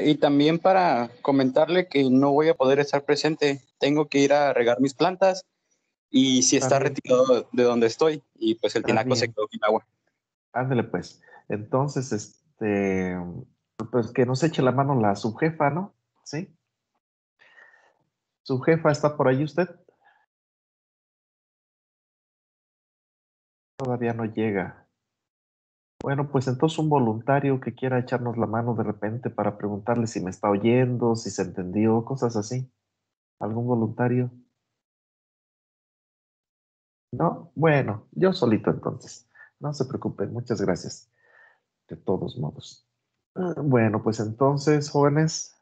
Y también para comentarle que no voy a poder estar presente, tengo que ir a regar mis plantas y si Está está bien, retirado de donde estoy y pues el está tinaco se bien. quedó sin agua. Ándale pues. Entonces, pues que nos eche la mano la subjefa, ¿no? ¿Sí? ¿Subjefa está por ahí usted? Todavía no llega. Bueno, pues entonces un voluntario que quiera echarnos la mano de repente para preguntarle si me está oyendo, si se entendió, cosas así. ¿Algún voluntario? ¿No? Bueno, yo solito entonces. No se preocupen, muchas gracias. De todos modos. Bueno, pues entonces, jóvenes,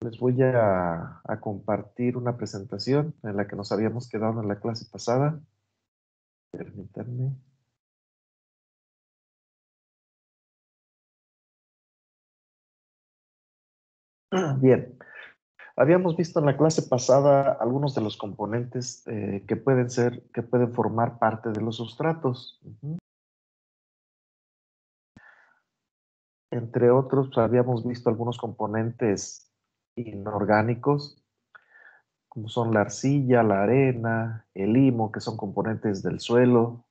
les voy a compartir una presentación en la que nos habíamos quedado en la clase pasada. Permítanme. Bien, habíamos visto en la clase pasada algunos de los componentes que pueden formar parte de los sustratos. Entre otros, pues, habíamos visto algunos componentes inorgánicos, como son la arcilla, la arena, el limo, que son componentes del suelo,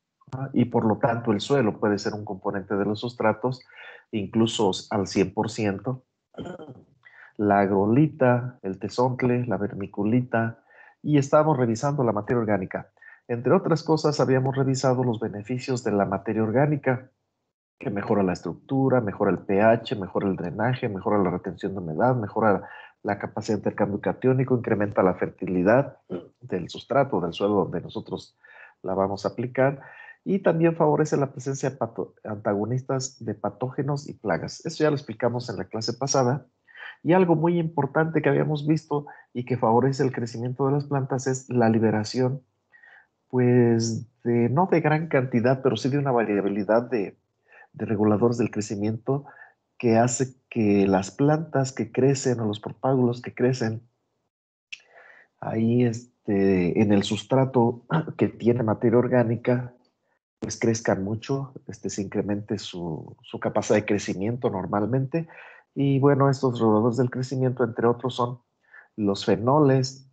y por lo tanto el suelo puede ser un componente de los sustratos, incluso al 100%. La agrolita, el tezontle, la vermiculita, y estábamos revisando la materia orgánica. Entre otras cosas, habíamos revisado los beneficios de la materia orgánica, que mejora la estructura, mejora el pH, mejora el drenaje, mejora la retención de humedad, mejora la capacidad de intercambio catiónico, incrementa la fertilidad del sustrato, del suelo donde nosotros la vamos a aplicar, y también favorece la presencia de antagonistas de patógenos y plagas. Eso ya lo explicamos en la clase pasada. Y algo muy importante que habíamos visto y que favorece el crecimiento de las plantas es la liberación, pues, no de gran cantidad, pero sí de una variabilidad de reguladores del crecimiento que hace que las plantas que crecen o los propágulos que crecen ahí en el sustrato que tiene materia orgánica, pues crezcan mucho, se incremente su capacidad de crecimiento normalmente. Y bueno, estos reguladores del crecimiento, entre otros, son los fenoles,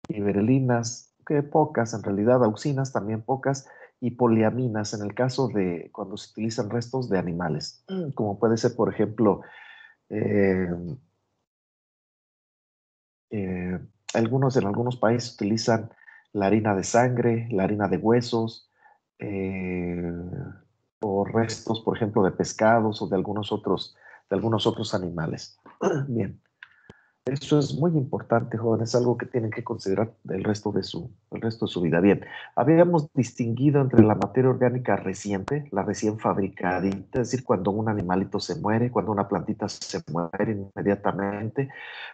fibrilinas, que pocas en realidad, auxinas también pocas, y poliaminas en el caso de cuando se utilizan restos de animales, como puede ser, por ejemplo, eh, eh, en algunos países utilizan la harina de sangre, la harina de huesos, eh, o restos, por ejemplo, de pescados o de algunos otros animales. Bien. Eso es muy importante, jóvenes, es algo que tienen que considerar el resto de su vida. Bien, habíamos distinguido entre la materia orgánica reciente, la recién fabricadita, es decir, cuando un animalito se muere, cuando una plantita se muere inmediatamente,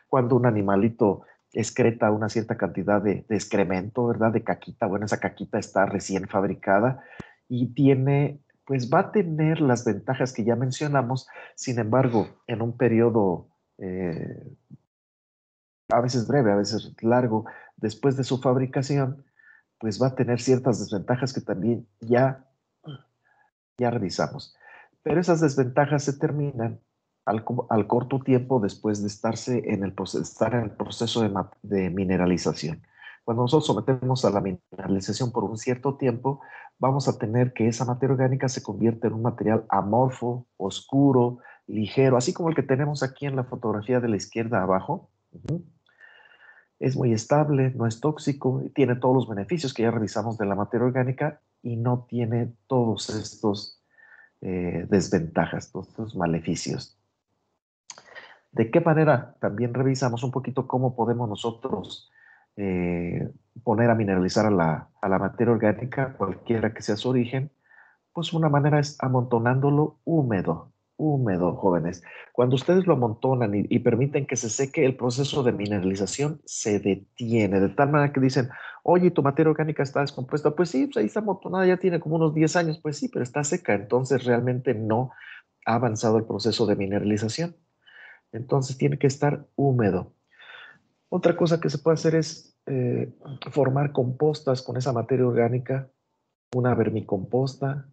cuando un animalito excreta una cierta cantidad de excremento, ¿verdad? De caquita, bueno, esa caquita está recién fabricada y pues va a tener las ventajas que ya mencionamos, sin embargo, en un periodo a veces breve, a veces largo, después de su fabricación, pues va a tener ciertas desventajas que también ya revisamos. Pero esas desventajas se terminan al corto tiempo después de estar en el proceso de mineralización. Cuando nosotros sometemos a la mineralización por un cierto tiempo, vamos a tener que esa materia orgánica se convierta en un material amorfo, oscuro, ligero, así como el que tenemos aquí en la fotografía de la izquierda abajo. Es muy estable, no es tóxico, tiene todos los beneficios que ya revisamos de la materia orgánica y no tiene todos estos desventajas, todos estos maleficios. ¿De qué manera? También revisamos un poquito cómo podemos nosotros poner a mineralizar a la materia orgánica, cualquiera que sea su origen. Pues una manera es amontonándolo húmedo, húmedo, jóvenes. Cuando ustedes lo amontonan y permiten que se seque, el proceso de mineralización se detiene, de tal manera que dicen, oye, tu materia orgánica está descompuesta. Pues sí, pues ahí está amontonada, ya tiene como unos 10 años. Pues sí, pero está seca, entonces realmente no ha avanzado el proceso de mineralización. Entonces tiene que estar húmedo. Otra cosa que se puede hacer es formar compostas con esa materia orgánica, una vermicomposta,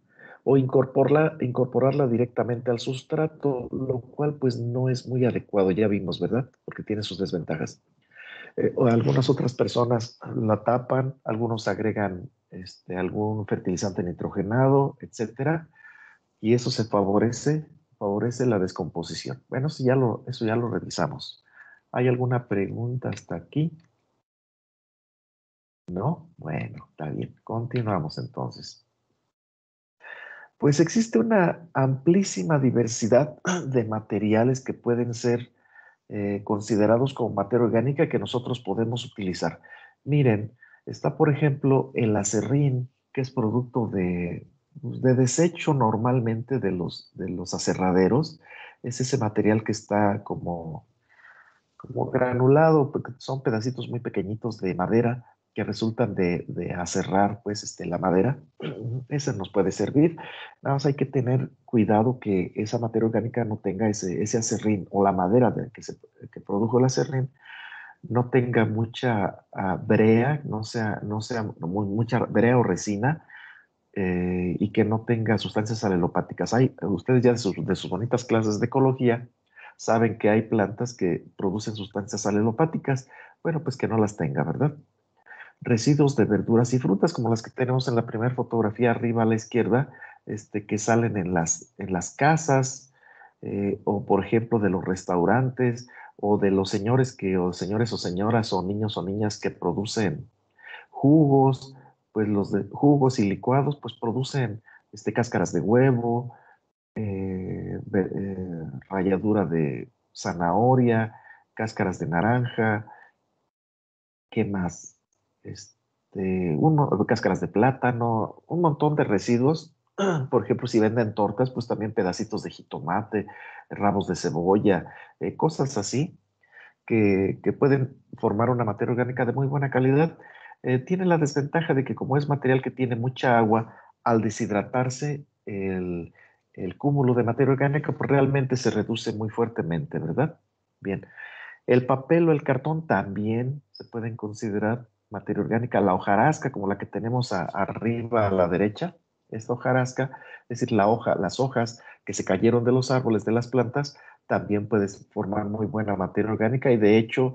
o incorporarla directamente al sustrato, lo cual pues no es muy adecuado, ya vimos, ¿verdad? Porque tiene sus desventajas. O algunas otras personas la tapan, algunos agregan algún fertilizante nitrogenado, etcétera, y eso favorece la descomposición. Bueno, eso ya lo revisamos. ¿Hay alguna pregunta hasta aquí? ¿No? Bueno, está bien. Continuamos entonces. Pues existe una amplísima diversidad de materiales que pueden ser considerados como materia orgánica que nosotros podemos utilizar. Miren, está por ejemplo el acerrín, que es producto de desecho normalmente de los aserraderos. Es ese material que está como granulado, porque son pedacitos muy pequeñitos de madera que resultan de aserrar pues, la madera. Ese nos puede servir. Nada más hay que tener cuidado que esa materia orgánica no tenga ese acerrín o la madera que produjo el acerrín no tenga mucha brea, no sea mucha brea o resina, y que no tenga sustancias alelopáticas. Ustedes ya de sus bonitas clases de ecología saben que hay plantas que producen sustancias alelopáticas. Bueno, pues que no las tenga, ¿verdad? Residuos de verduras y frutas, como las que tenemos en la primera fotografía arriba a la izquierda, que salen en las casas, o por ejemplo de los restaurantes, o de los o señores o señoras, o niños o niñas que producen jugos, pues los de jugos y licuados, pues producen cáscaras de huevo, ralladura de zanahoria, cáscaras de naranja, ¿qué más? Cáscaras de plátano, un montón de residuos. Por ejemplo, si venden tortas, pues también pedacitos de jitomate, rabos de cebolla, cosas así que pueden formar una materia orgánica de muy buena calidad. Tiene la desventaja de que como es material que tiene mucha agua, al deshidratarse el cúmulo de materia orgánica, pues realmente se reduce muy fuertemente, ¿verdad? Bien, el papel o el cartón también se pueden considerar materia orgánica. La hojarasca, como la que tenemos arriba a la derecha, esta hojarasca, es decir, las hojas que se cayeron de los árboles, de las plantas, también puede formar muy buena materia orgánica y de hecho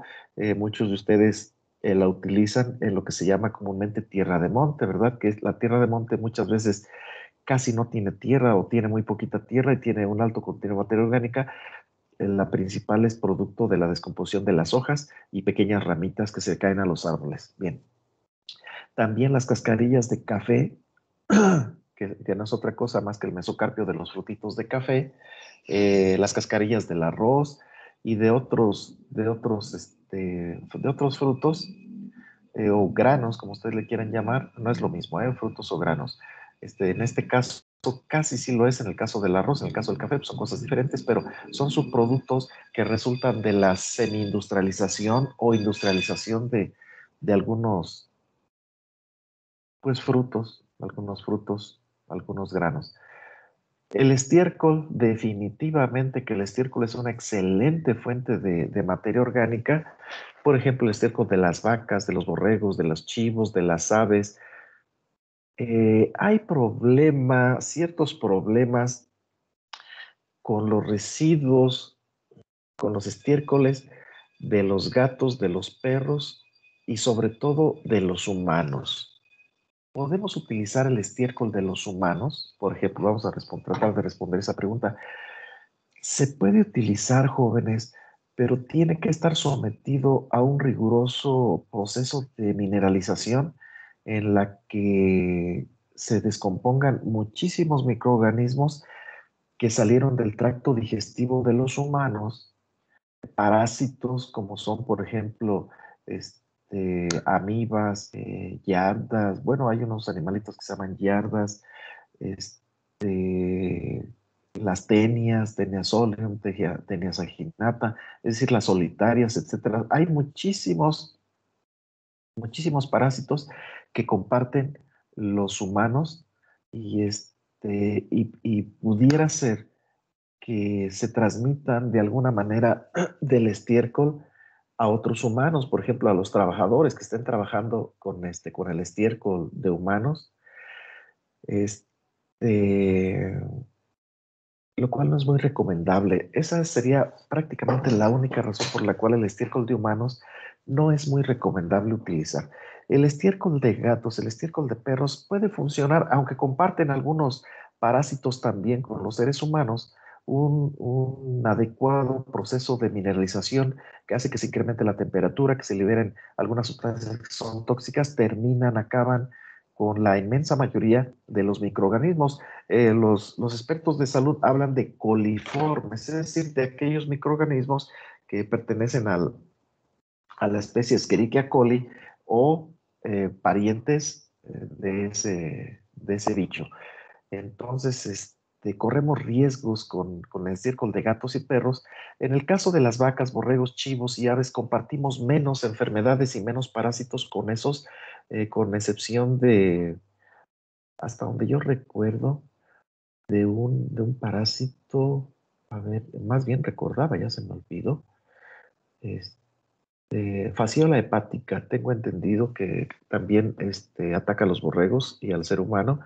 muchos de ustedes la utilizan en lo que se llama comúnmente tierra de monte, ¿verdad? Que es la tierra de monte muchas veces casi no tiene tierra o tiene muy poquita tierra y tiene un alto contenido de materia orgánica. La principal es producto de la descomposición de las hojas y pequeñas ramitas que se caen a los árboles. Bien, también las cascarillas de café, que no es otra cosa más que el mesocarpio de los frutitos de café, las cascarillas del arroz y de otros frutos, o granos, como ustedes le quieran llamar, no es lo mismo, frutos o granos. En este caso, casi sí lo es en el caso del arroz, en el caso del café, pues son cosas diferentes, pero son subproductos que resultan de la semi-industrialización o industrialización de algunos, pues, frutos, algunos granos. El estiércol, definitivamente que el estiércol es una excelente fuente de materia orgánica. Por ejemplo, el estiércol de las vacas, de los borregos, de los chivos, de las aves. Hay ciertos problemas con los residuos, con los estiércoles de los gatos, de los perros y sobre todo de los humanos. ¿Podemos utilizar el estiércol de los humanos? Por ejemplo, vamos a tratar de responder esa pregunta. Se puede utilizar, jóvenes, pero tiene que estar sometido a un riguroso proceso de mineralización en la que se descompongan muchísimos microorganismos que salieron del tracto digestivo de los humanos, parásitos como son, por ejemplo, amibas, yardas. Bueno, hay unos animalitos que se llaman yardas, las tenias, tenia solium, tenia saginata, es decir, las solitarias, etcétera. Hay muchísimos parásitos que comparten los humanos y pudiera ser que se transmitan de alguna manera del estiércol a otros humanos, por ejemplo, a los trabajadores que estén trabajando con el estiércol de humanos. eh, lo cual no es muy recomendable. Esa sería prácticamente la única razón por la cual el estiércol de humanos no es muy recomendable utilizar. El estiércol de gatos, el estiércol de perros puede funcionar, aunque comparten algunos parásitos también con los seres humanos, un adecuado proceso de mineralización que hace que se incremente la temperatura, que se liberen algunas sustancias que son tóxicas, terminan, acaban con la inmensa mayoría de los microorganismos. Los expertos de salud hablan de coliformes, es decir, de aquellos microorganismos que pertenecen a la especie Escherichia coli o parientes de ese bicho. Entonces, corremos riesgos con el estiércol de gatos y perros. En el caso de las vacas, borregos, chivos y aves, compartimos menos enfermedades y menos parásitos con esos, con excepción de, hasta donde yo recuerdo, de un parásito, a ver, más bien recordaba, ya se me olvidó, fasciola hepática. Tengo entendido que también ataca a los borregos y al ser humano.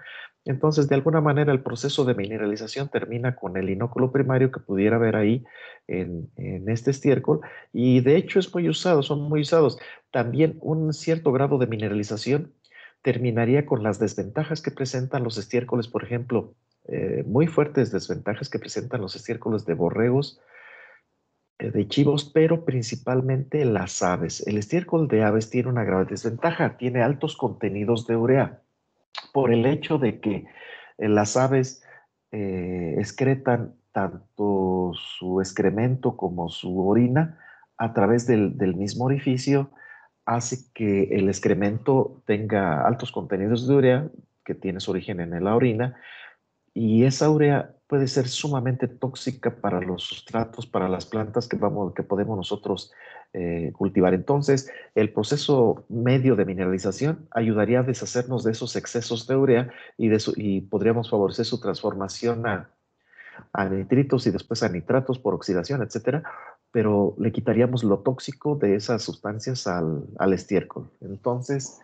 Entonces, de alguna manera, el proceso de mineralización termina con el inóculo primario que pudiera haber ahí en este estiércol, y de hecho es muy usado, son muy usados. También un cierto grado de mineralización terminaría con las desventajas que presentan los estiércoles, por ejemplo, muy fuertes desventajas que presentan los estiércoles de borregos, de chivos, pero principalmente las aves. El estiércol de aves tiene una grave desventaja, tiene altos contenidos de urea, por el hecho de que las aves excretan tanto su excremento como su orina a través del mismo orificio, hace que el excremento tenga altos contenidos de urea, que tiene su origen en la orina, y esa urea puede ser sumamente tóxica para los sustratos, para las plantas que podemos nosotros cultivar. Entonces, el proceso medio de mineralización ayudaría a deshacernos de esos excesos de urea y podríamos favorecer su transformación a nitritos y después a nitratos por oxidación, etcétera, pero le quitaríamos lo tóxico de esas sustancias al estiércol. Entonces,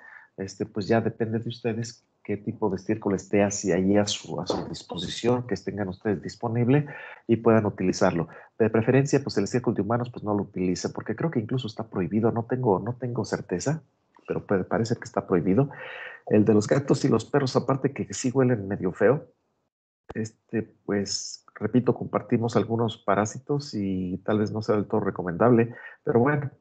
pues ya depende de ustedes qué tipo de estiércol esté así ahí a su disposición, que tengan ustedes disponible y puedan utilizarlo. De preferencia, pues el estiércol de humanos, pues no lo utilicen, porque creo que incluso está prohibido, no tengo certeza, pero parece que está prohibido. El de los gatos y los perros, aparte que sí huelen medio feo, pues, repito, compartimos algunos parásitos y tal vez no sea del todo recomendable, pero bueno.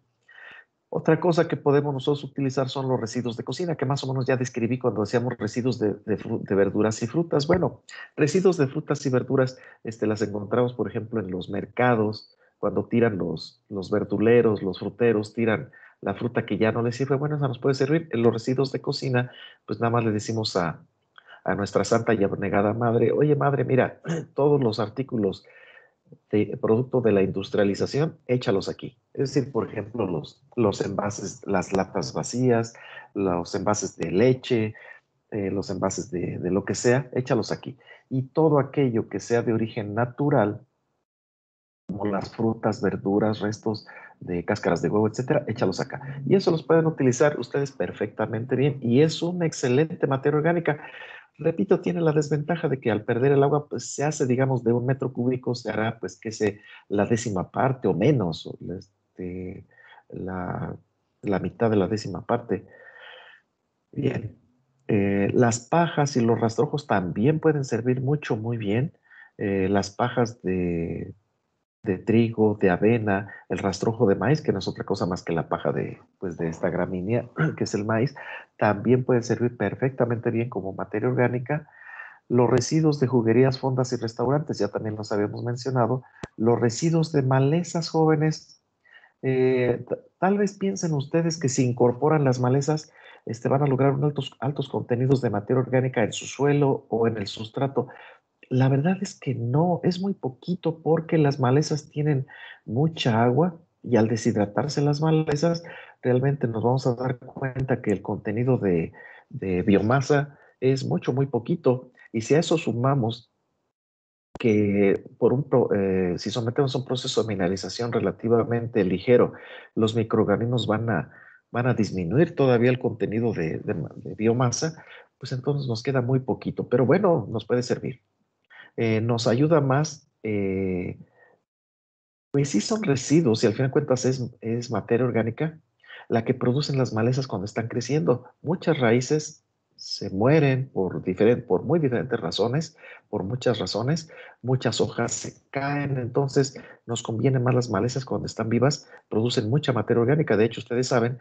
Otra cosa que podemos nosotros utilizar son los residuos de cocina, que más o menos ya describí cuando decíamos residuos de verduras y frutas. Bueno, residuos de frutas y verduras, las encontramos, por ejemplo, en los mercados, cuando tiran los verduleros, los fruteros, tiran la fruta que ya no les sirve. Bueno, esa nos puede servir. En los residuos de cocina, pues nada más le decimos a nuestra santa y abnegada madre: oye madre, mira, todos los artículos producto de la industrialización, échalos aquí. Es decir, por ejemplo, los envases, las latas vacías, los envases de leche, los envases de lo que sea, échalos aquí. Y todo aquello que sea de origen natural, como las frutas, verduras, restos de cáscaras de huevo, etcétera, échalos acá. Y eso los pueden utilizar ustedes perfectamente bien y es una excelente materia orgánica. Repito, tiene la desventaja de que al perder el agua, pues se hace, digamos, de un metro cúbico, se hará, pues, la décima parte o menos, la, la mitad de la décima parte. Bien. Las pajas y los rastrojos también pueden servir mucho, muy bien. Las pajas de trigo, de avena, el rastrojo de maíz, que no es otra cosa más que la paja de esta gramínea, que es el maíz, también pueden servir perfectamente bien como materia orgánica. Los residuos de juguerías, fondas y restaurantes, ya también los habíamos mencionado. Los residuos de malezas, jóvenes, tal vez piensen ustedes que si incorporan las malezas, van a lograr altos contenidos de materia orgánica en su suelo o en el sustrato. La verdad es que no, es muy poquito porque las malezas tienen mucha agua y al deshidratarse las malezas, realmente nos vamos a dar cuenta que el contenido de biomasa es mucho, muy poquito. Y si a eso sumamos que si sometemos a un proceso de mineralización relativamente ligero, los microorganismos van a disminuir todavía el contenido de biomasa, pues entonces nos queda muy poquito, pero bueno, nos puede servir. Nos ayuda más, pues sí son residuos y al fin de cuentas es materia orgánica la que producen las malezas cuando están creciendo. Muchas raíces se mueren por muy diferentes razones, por muchas razones, muchas hojas se caen, entonces nos convienen más las malezas cuando están vivas, producen mucha materia orgánica. De hecho, ustedes saben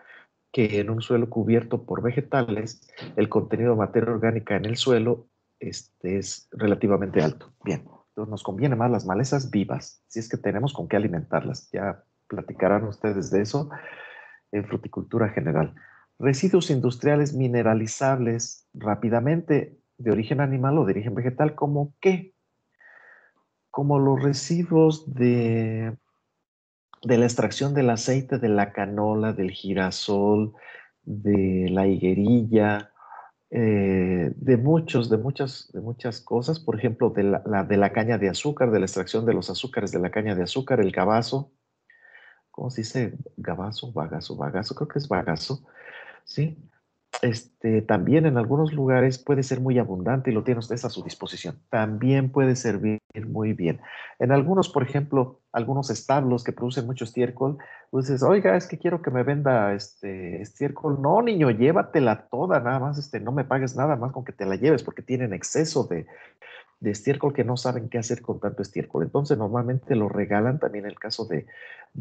que en un suelo cubierto por vegetales, el contenido de materia orgánica en el suelo es relativamente alto. Bien, entonces nos conviene más las malezas vivas, si es que tenemos con qué alimentarlas. Ya platicarán ustedes de eso en fruticultura general. Residuos industriales mineralizables rápidamente de origen animal o de origen vegetal, ¿como qué? Como los residuos de la extracción del aceite de la canola, del girasol, de la higuerilla, de muchas cosas, por ejemplo, de la caña de azúcar, de la extracción de los azúcares de la caña de azúcar, el gabazo, ¿cómo se dice? Gabazo, bagazo, creo que es bagazo, ¿sí? También en algunos lugares puede ser muy abundante y lo tiene usted a su disposición. También puede servir muy bien. En algunos, por ejemplo, algunos establos que producen mucho estiércol, pues dices, oiga, es que quiero que me venda estiércol. No, niño, llévatela toda, nada más, no me pagues nada más con que te la lleves, porque tienen exceso de estiércol que no saben qué hacer con tanto estiércol. Entonces, normalmente lo regalan también en el caso de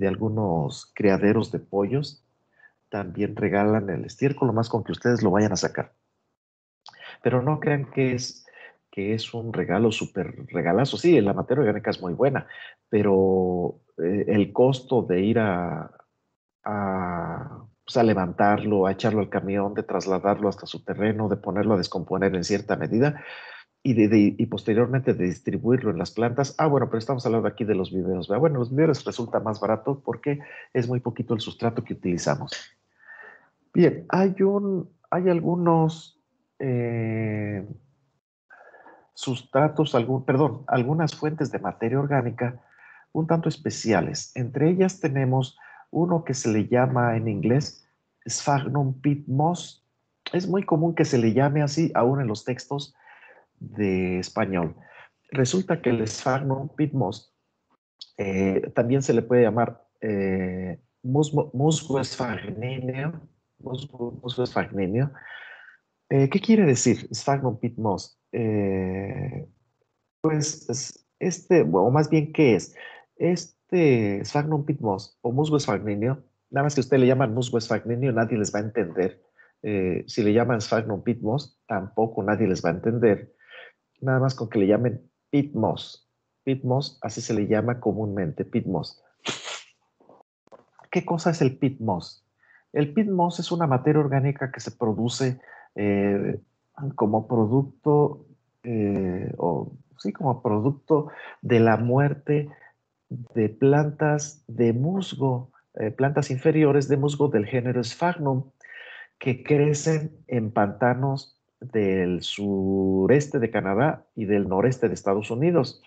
algunos criaderos de pollos también regalan el estiércol, más con que ustedes lo vayan a sacar. Pero no crean que es un regalo súper regalazo. Sí, la materia orgánica es muy buena, pero el costo de ir pues, a levantarlo, a echarlo al camión, de trasladarlo hasta su terreno, de ponerlo a descomponer en cierta medida y posteriormente de distribuirlo en las plantas. Ah, bueno, pero estamos hablando aquí de los viveros. ¿Verdad? Bueno, los viveros resulta más barato porque es muy poquito el sustrato que utilizamos. Bien, hay algunos sustratos, algunas fuentes de materia orgánica un tanto especiales. Entre ellas tenemos uno que se le llama en inglés Sphagnum peat moss. Es muy común que se le llame así aún en los textos de español. Resulta que el Sphagnum peat moss también se le puede llamar musgo sphagnenio. Musgo sphagnenio. ¿Qué quiere decir Sphagnum peat moss? Pues o más bien, ¿qué es? Este Sphagnum peat moss o musgo sphagnenio, nada más que usted le llaman musgo sphagnenio, nadie les va a entender. Si le llaman Sphagnum peat moss, tampoco nadie les va a entender. Nada más con que le llamen peat moss. Peat moss, así se le llama comúnmente, peat moss. ¿Qué cosa es el peat moss? El peat moss es una materia orgánica que se produce eh, como producto, como producto de la muerte de plantas de musgo, plantas inferiores de musgo del género Sphagnum, que crecen en pantanos del sureste de Canadá y del noreste de Estados Unidos.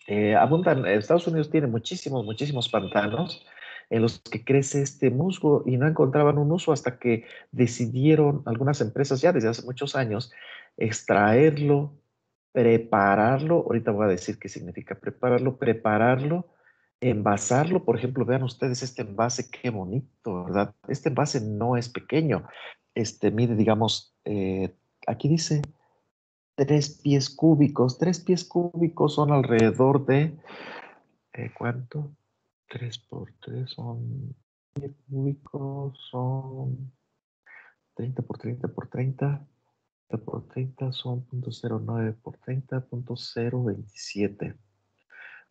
Estados Unidos tiene muchísimos pantanos en los que crece este musgo y no encontraban un uso hasta que decidieron algunas empresas ya desde hace muchos años extraerlo, prepararlo. Ahorita voy a decir qué significa prepararlo, envasarlo. Por ejemplo, vean ustedes este envase, qué bonito, ¿verdad? Este envase no es pequeño. Mide, digamos, aquí dice 3 pies cúbicos. 3 pies cúbicos son alrededor de, ¿cuánto? 3 por 3 son, cúbicos son 30 por 30 por 30. 30 por 30 son 0.09 por 30, 0.027.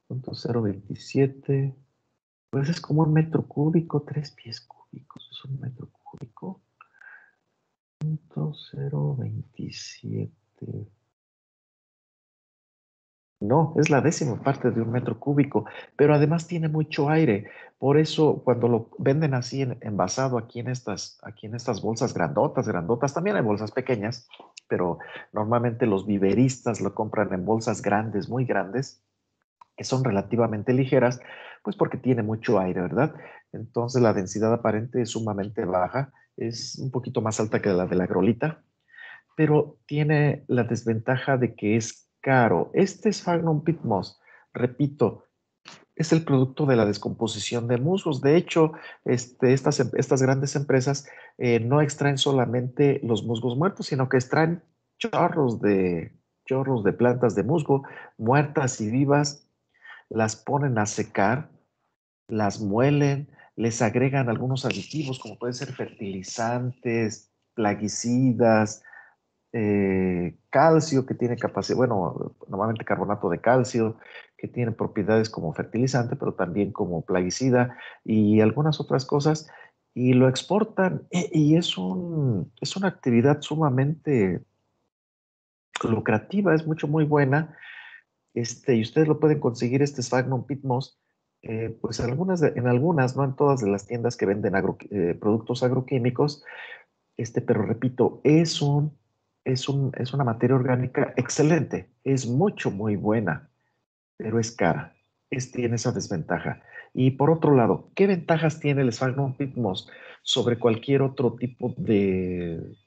0.027, pues es como un metro cúbico, 3 pies cúbicos, es un metro cúbico. 0.027. No, es la décima parte de un metro cúbico, pero además tiene mucho aire. Por eso, cuando lo venden así envasado aquí en estas bolsas grandotas, grandotas, también hay bolsas pequeñas, pero normalmente los viveristas lo compran en bolsas grandes, muy grandes, que son relativamente ligeras, pues porque tiene mucho aire, ¿verdad? Entonces la densidad aparente es sumamente baja, es un poquito más alta que la de la grolita, pero tiene la desventaja de que es caro. Este Sphagnum peatmoss, repito, es el producto de la descomposición de musgos. De hecho, estas grandes empresas no extraen solamente los musgos muertos, sino que extraen chorros chorros de plantas de musgo muertas y vivas, las ponen a secar, las muelen, les agregan algunos aditivos como pueden ser fertilizantes, plaguicidas, calcio que tiene capacidad, bueno, normalmente carbonato de calcio, que tiene propiedades como fertilizante, pero también como plaguicida y algunas otras cosas, y lo exportan y es una actividad sumamente lucrativa, es muy buena, y ustedes lo pueden conseguir, este Sphagnum peatmoss, pues en algunas, no en todas de las tiendas que venden productos agroquímicos, pero repito, es una materia orgánica excelente, es muy buena, pero es cara. Tiene esa desventaja. Y por otro lado, ¿qué ventajas tiene el Sphagnum peatmoss sobre cualquier otro tipo de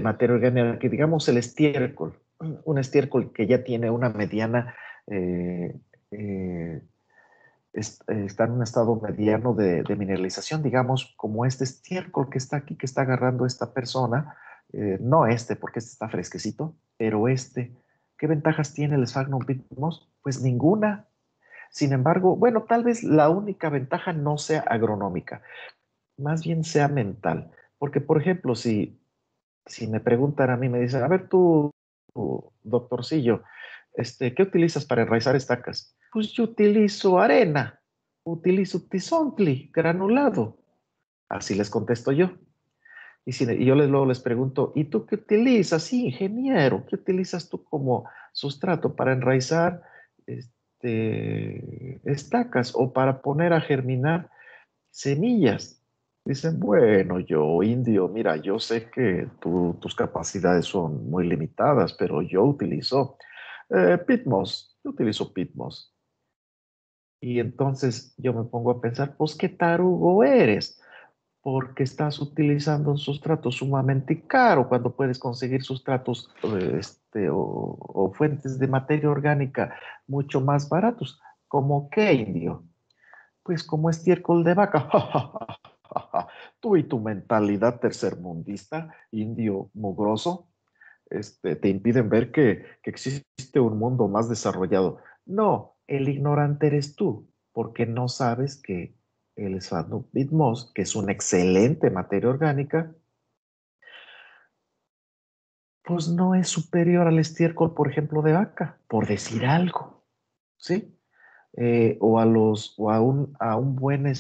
materia orgánica? Que digamos el estiércol, un estiércol que ya tiene una mediana, eh, eh, está en un estado mediano de mineralización, digamos, como este estiércol que está aquí, que está agarrando esta persona, no porque este está fresquecito, pero ¿qué ventajas tiene el Sphagnum peatmoss? Pues ninguna. Sin embargo, bueno, tal vez la única ventaja no sea agronómica, más bien sea mental. Porque, por ejemplo, si me preguntan a mí, me dicen, a ver tú, doctorcillo, ¿qué utilizas para enraizar estacas? Pues yo utilizo arena, utilizo tizontli granulado. Así les contesto yo. Y yo luego les pregunto, ¿y tú qué utilizas? Sí, ingeniero, ¿qué utilizas tú como sustrato para enraizar estacas o para poner a germinar semillas? Dicen, bueno, yo, indio, mira, yo sé que tus capacidades son muy limitadas, pero yo utilizo Pitmos, yo utilizo Pitmos. Y entonces yo me pongo a pensar, pues qué tarugo eres, porque estás utilizando un sustrato sumamente caro cuando puedes conseguir sustratos o fuentes de materia orgánica mucho más baratos. ¿Como qué, indio? Pues como estiércol de vaca. Tú y tu mentalidad tercermundista, indio mugroso, te impiden ver que existe un mundo más desarrollado. No, el ignorante eres tú, porque no sabes que el Sphagnum que es una excelente materia orgánica, pues no es superior al estiércol, por ejemplo, de vaca, por decir algo, ¿sí? O a un buen,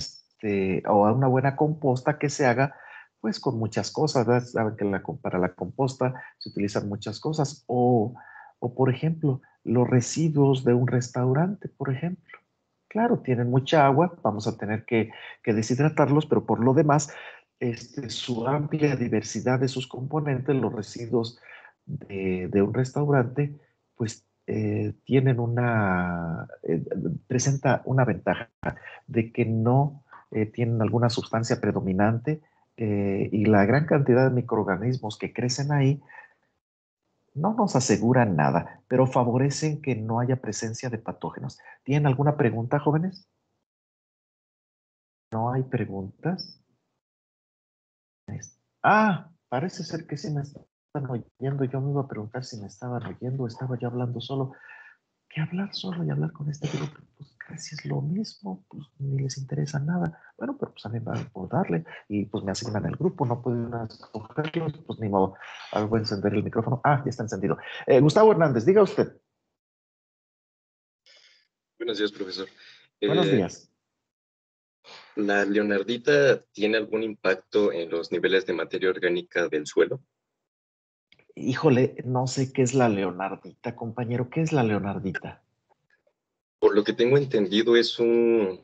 o a una buena composta que se haga, pues con muchas cosas, ¿verdad? Saben que para la composta se utilizan muchas cosas, o por ejemplo, los residuos de un restaurante, por ejemplo. Claro, tienen mucha agua, vamos a tener que deshidratarlos, pero por lo demás, su amplia diversidad de sus componentes, los residuos de un restaurante, pues presenta una ventaja de que no tienen alguna sustancia predominante y la gran cantidad de microorganismos que crecen ahí no nos aseguran nada, pero favorecen que no haya presencia de patógenos. ¿Tienen alguna pregunta, jóvenes? ¿No hay preguntas? Parece ser que sí me están oyendo. Yo me iba a preguntar si me estaban oyendo o estaba yo hablando solo. Que hablar solo y hablar con este grupo, pues casi es lo mismo, pues ni les interesa nada. Bueno, pero pues a mí me van por darle y pues me asignan el grupo, no pueden escogerlos, pues ni modo. Ahora voy a encender el micrófono. Ya está encendido. Gustavo Hernández, diga usted. Buenos días, profesor. Buenos días. ¿La leonardita tiene algún impacto en los niveles de materia orgánica del suelo? Híjole, no sé qué es la leonardita, compañero. ¿Qué es la leonardita? Por lo que tengo entendido, es un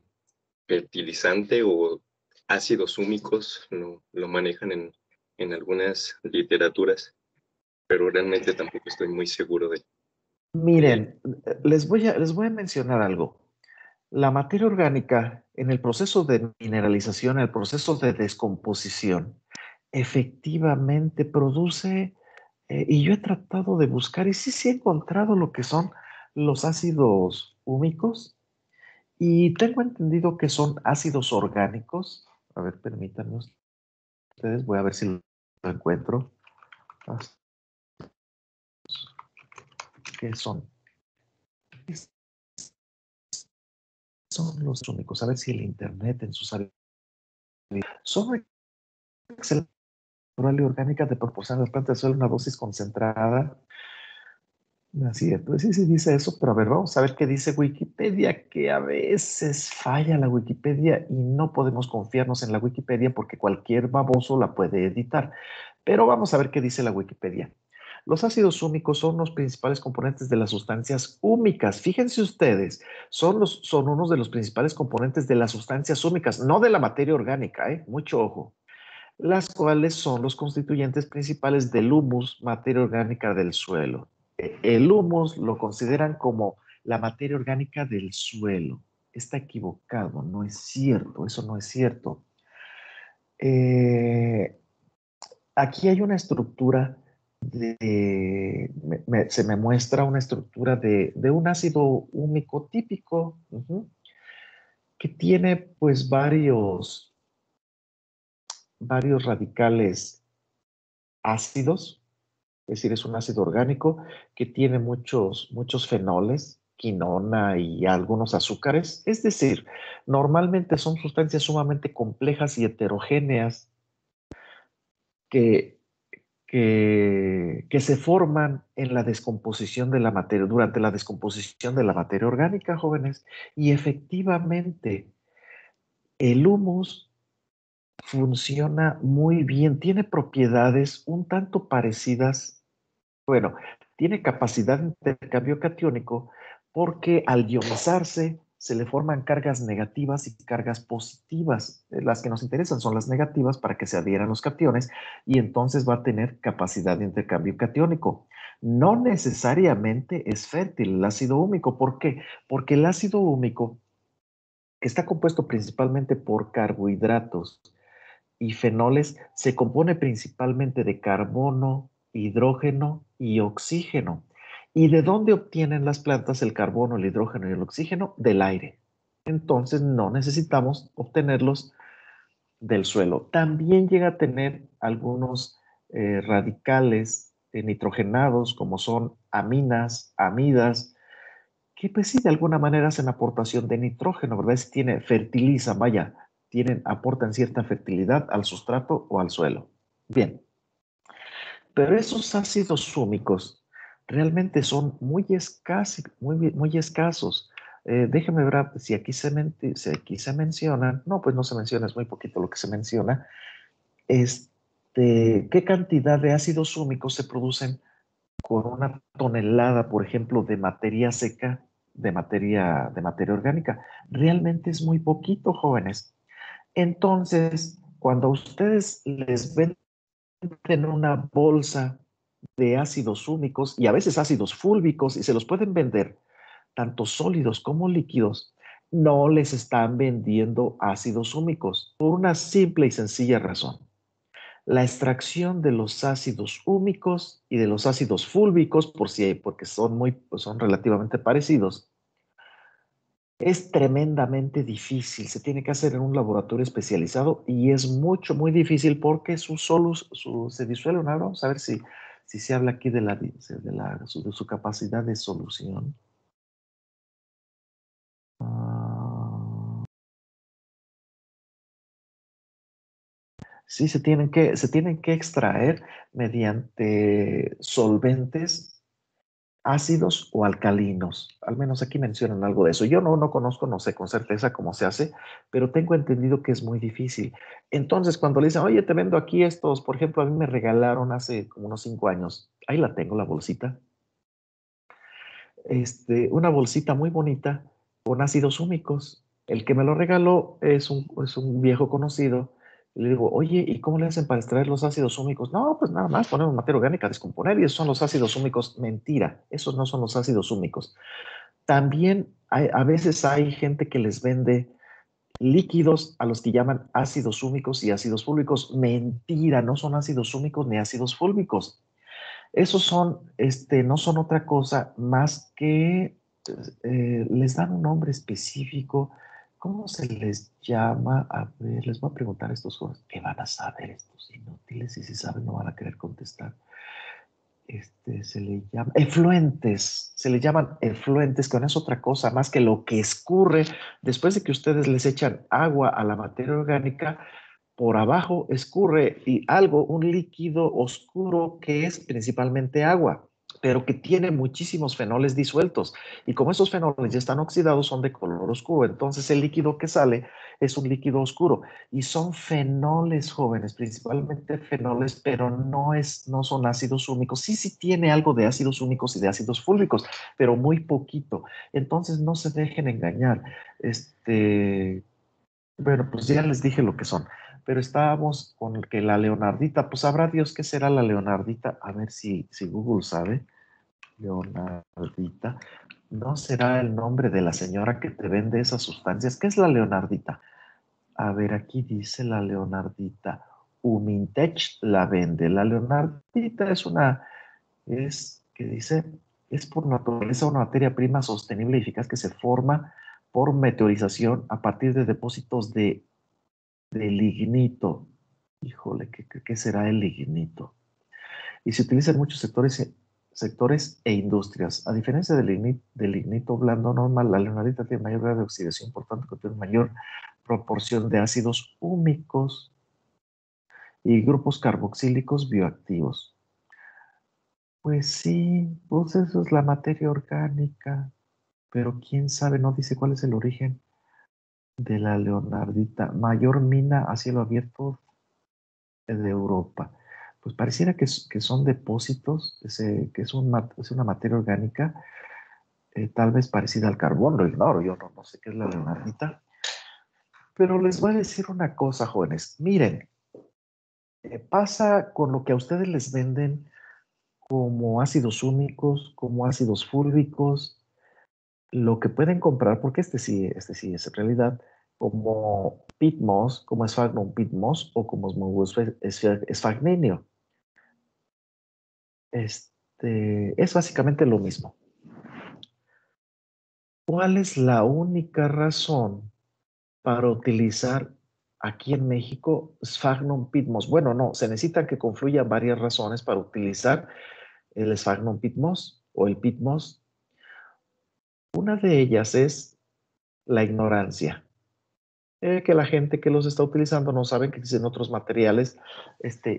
fertilizante o ácidos húmicos, lo manejan en algunas literaturas, pero realmente tampoco estoy muy seguro de ello. Miren, les voy a mencionar algo. La materia orgánica, en el proceso de mineralización, en el proceso de descomposición, efectivamente produce Y yo he tratado de buscar y sí he encontrado lo que son los ácidos húmicos y tengo entendido que son ácidos orgánicos. A ver, permítanme ustedes, voy a ver si lo encuentro. ¿Qué son? ¿Qué son los únicos? A ver si el internet en sus habilidades son excelentes y orgánicas de proporcionar a las plantas de suelo una dosis concentrada. Así es, pues sí dice eso, pero a ver, vamos a ver qué dice Wikipedia, que a veces falla la Wikipedia y no podemos confiarnos en la Wikipedia porque cualquier baboso la puede editar. Pero vamos a ver qué dice la Wikipedia. Los ácidos húmicos son los principales componentes de las sustancias húmicas. Fíjense ustedes, son unos de los principales componentes de las sustancias húmicas, no de la materia orgánica, mucho ojo, las cuales son los constituyentes principales del humus, materia orgánica del suelo. El humus lo consideran como la materia orgánica del suelo. Está equivocado, no es cierto, eso no es cierto. Aquí hay una estructura se me muestra una estructura de un ácido húmico típico, que tiene pues varios radicales ácidos, es decir, es un ácido orgánico que tiene muchos fenoles, quinona y algunos azúcares. Es decir, normalmente son sustancias sumamente complejas y heterogéneas que, que se forman en la descomposición de la materia, durante la descomposición de la materia orgánica, jóvenes. Y efectivamente, el humus funciona muy bien, tiene propiedades un tanto parecidas. Bueno, tiene capacidad de intercambio catiónico porque al ionizarse se le forman cargas negativas y cargas positivas. Las que nos interesan son las negativas para que se adhieran los cationes y entonces va a tener capacidad de intercambio catiónico. No necesariamente es fértil el ácido húmico. ¿Por qué? Porque el ácido húmico, que está compuesto principalmente por carbohidratos y fenoles, se compone principalmente de carbono, hidrógeno y oxígeno. ¿Y de dónde obtienen las plantas el carbono, el hidrógeno y el oxígeno? Del aire. Entonces no necesitamos obtenerlos del suelo. También llega a tener algunos radicales nitrogenados, como son aminas, amidas, que pues sí, de alguna manera hacen aportación de nitrógeno, ¿verdad? Fertilizan, vaya, aportan cierta fertilidad al sustrato o al suelo. Bien, pero esos ácidos húmicos realmente son muy escasos, muy escasos. Déjeme ver si aquí si aquí se mencionan. No, pues no se menciona, es muy poquito lo que se menciona. ¿Qué cantidad de ácidos húmicos se producen con una tonelada, por ejemplo, de materia seca, de materia orgánica? Realmente es muy poquito, jóvenes. Entonces, cuando a ustedes les venden una bolsa de ácidos húmicos y a veces ácidos fúlvicos y se los pueden vender tanto sólidos como líquidos, no les están vendiendo ácidos húmicos por una simple y sencilla razón. La extracción de los ácidos húmicos y de los ácidos fúlvicos, porque son relativamente parecidos, es tremendamente difícil. Se tiene que hacer en un laboratorio especializado y es muy difícil porque se disuelven. Ahora vamos a ver si se habla aquí de su capacidad de solución. Sí, se tienen que extraer mediante solventes ácidos o alcalinos. Al menos aquí mencionan algo de eso. Yo no conozco, no sé con certeza cómo se hace, pero tengo entendido que es muy difícil. Entonces, cuando le dicen, oye, te vendo aquí estos, por ejemplo, a mí me regalaron hace como unos 5 años, ahí la tengo, la bolsita, una bolsita muy bonita con ácidos húmicos. El que me lo regaló es un viejo conocido. Y le digo, oye, ¿y cómo le hacen para extraer los ácidos húmicos? No, pues nada más ponemos materia orgánica a descomponer y esos son los ácidos húmicos. Mentira, esos no son los ácidos húmicos. También a veces hay gente que les vende líquidos a los que llaman ácidos húmicos y ácidos fúlvicos. Mentira, no son ácidos húmicos ni ácidos fúlvicos. Esos son, no son otra cosa más que les dan un nombre específico. ¿Cómo se les llama? A ver, les voy a preguntar a estos jóvenes. ¿Qué van a saber estos inútiles? Y si saben, no van a querer contestar. Se le llama efluentes, se le llaman efluentes, que no es otra cosa más que lo que escurre después de que ustedes les echan agua a la materia orgánica. Por abajo escurre y algo, un líquido oscuro que es principalmente agua, pero que tiene muchísimos fenoles disueltos. Y como esos fenoles ya están oxidados, son de color oscuro. Entonces el líquido que sale es un líquido oscuro. Y son fenoles, jóvenes, principalmente fenoles, pero no son ácidos húmicos. Sí, sí tiene algo de ácidos húmicos y de ácidos fúlvicos, pero muy poquito. Entonces no se dejen engañar. Bueno, pues ya les dije lo que son. Pero estábamos con que la leonardita, pues sabrá Dios qué será la leonardita. A ver si Google sabe. Leonardita. ¿No será el nombre de la señora que te vende esas sustancias? ¿Qué es la leonardita? A ver, aquí dice la leonardita. Umintech la vende. La leonardita ¿qué dice? Es por naturaleza una materia prima sostenible y eficaz que se forma por meteorización a partir de depósitos de lignito. Híjole, ¿qué será el lignito? Y se utiliza en muchos sectores e industrias. A diferencia del lignito blando normal, la leonardita tiene mayor grado de oxidación, por tanto, contiene mayor proporción de ácidos húmicos y grupos carboxílicos bioactivos. Pues sí, pues eso es la materia orgánica, pero quién sabe, no dice cuál es el origen de la leonardita. Mayor mina a cielo abierto de Europa. Pues pareciera que son depósitos, que es una materia orgánica, tal vez parecida al carbón, lo ignoro, yo no sé qué es la leonardita. Pero les voy a decir una cosa, jóvenes. Miren, pasa con lo que a ustedes les venden como ácidos húmicos, como ácidos fúlvicos, lo que pueden comprar, porque este sí es en realidad, como pitmos, como Sphagnum pitmos o como Sphagnino. Es básicamente lo mismo. ¿Cuál es la única razón para utilizar aquí en México Sphagnum pitmos? Bueno, no, se necesitan que confluyan varias razones para utilizar el Sphagnum pitmos o el pitmos. Una de ellas es la ignorancia. Que la gente que los está utilizando no sabe que existen otros materiales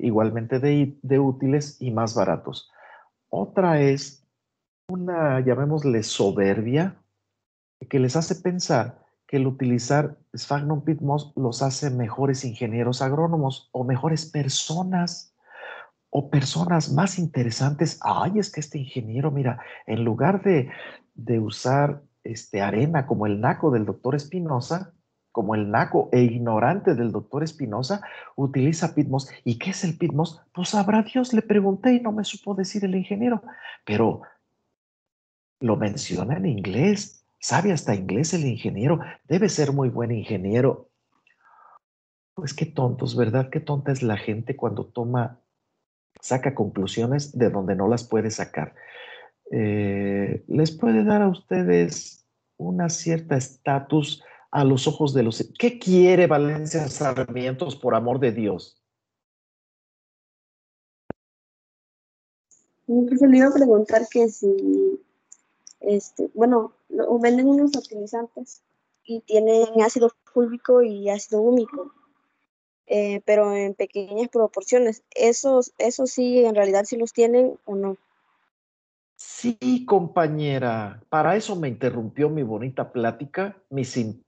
igualmente de útiles y más baratos. Otra es llamémosle soberbia, que les hace pensar que el utilizar Sphagnum pitmos los hace mejores ingenieros agrónomos o mejores personas o personas más interesantes. Ay, es que este ingeniero, mira, en lugar de usar arena como el naco del doctor Espinosa, como el naco e ignorante del doctor Espinosa, utiliza pitmos. ¿Y qué es el pitmos? Pues sabrá Dios, le pregunté y no me supo decir el ingeniero, pero lo menciona en inglés. Sabe hasta inglés el ingeniero. Debe ser muy buen ingeniero. Pues qué tontos, ¿verdad? Qué tonta es la gente cuando saca conclusiones de donde no las puede sacar. Les puede dar a ustedes una cierta estatus a los ojos de los... ¿Qué quiere Valencia Sarmientos, por amor de Dios? Pues le iba a preguntar que si, bueno, venden unos fertilizantes y tienen ácido fúlvico y ácido húmico, pero en pequeñas proporciones. ¿Esos sí, en realidad sí los tienen o no? Sí, compañera, para eso me interrumpió mi bonita plática, mi simpática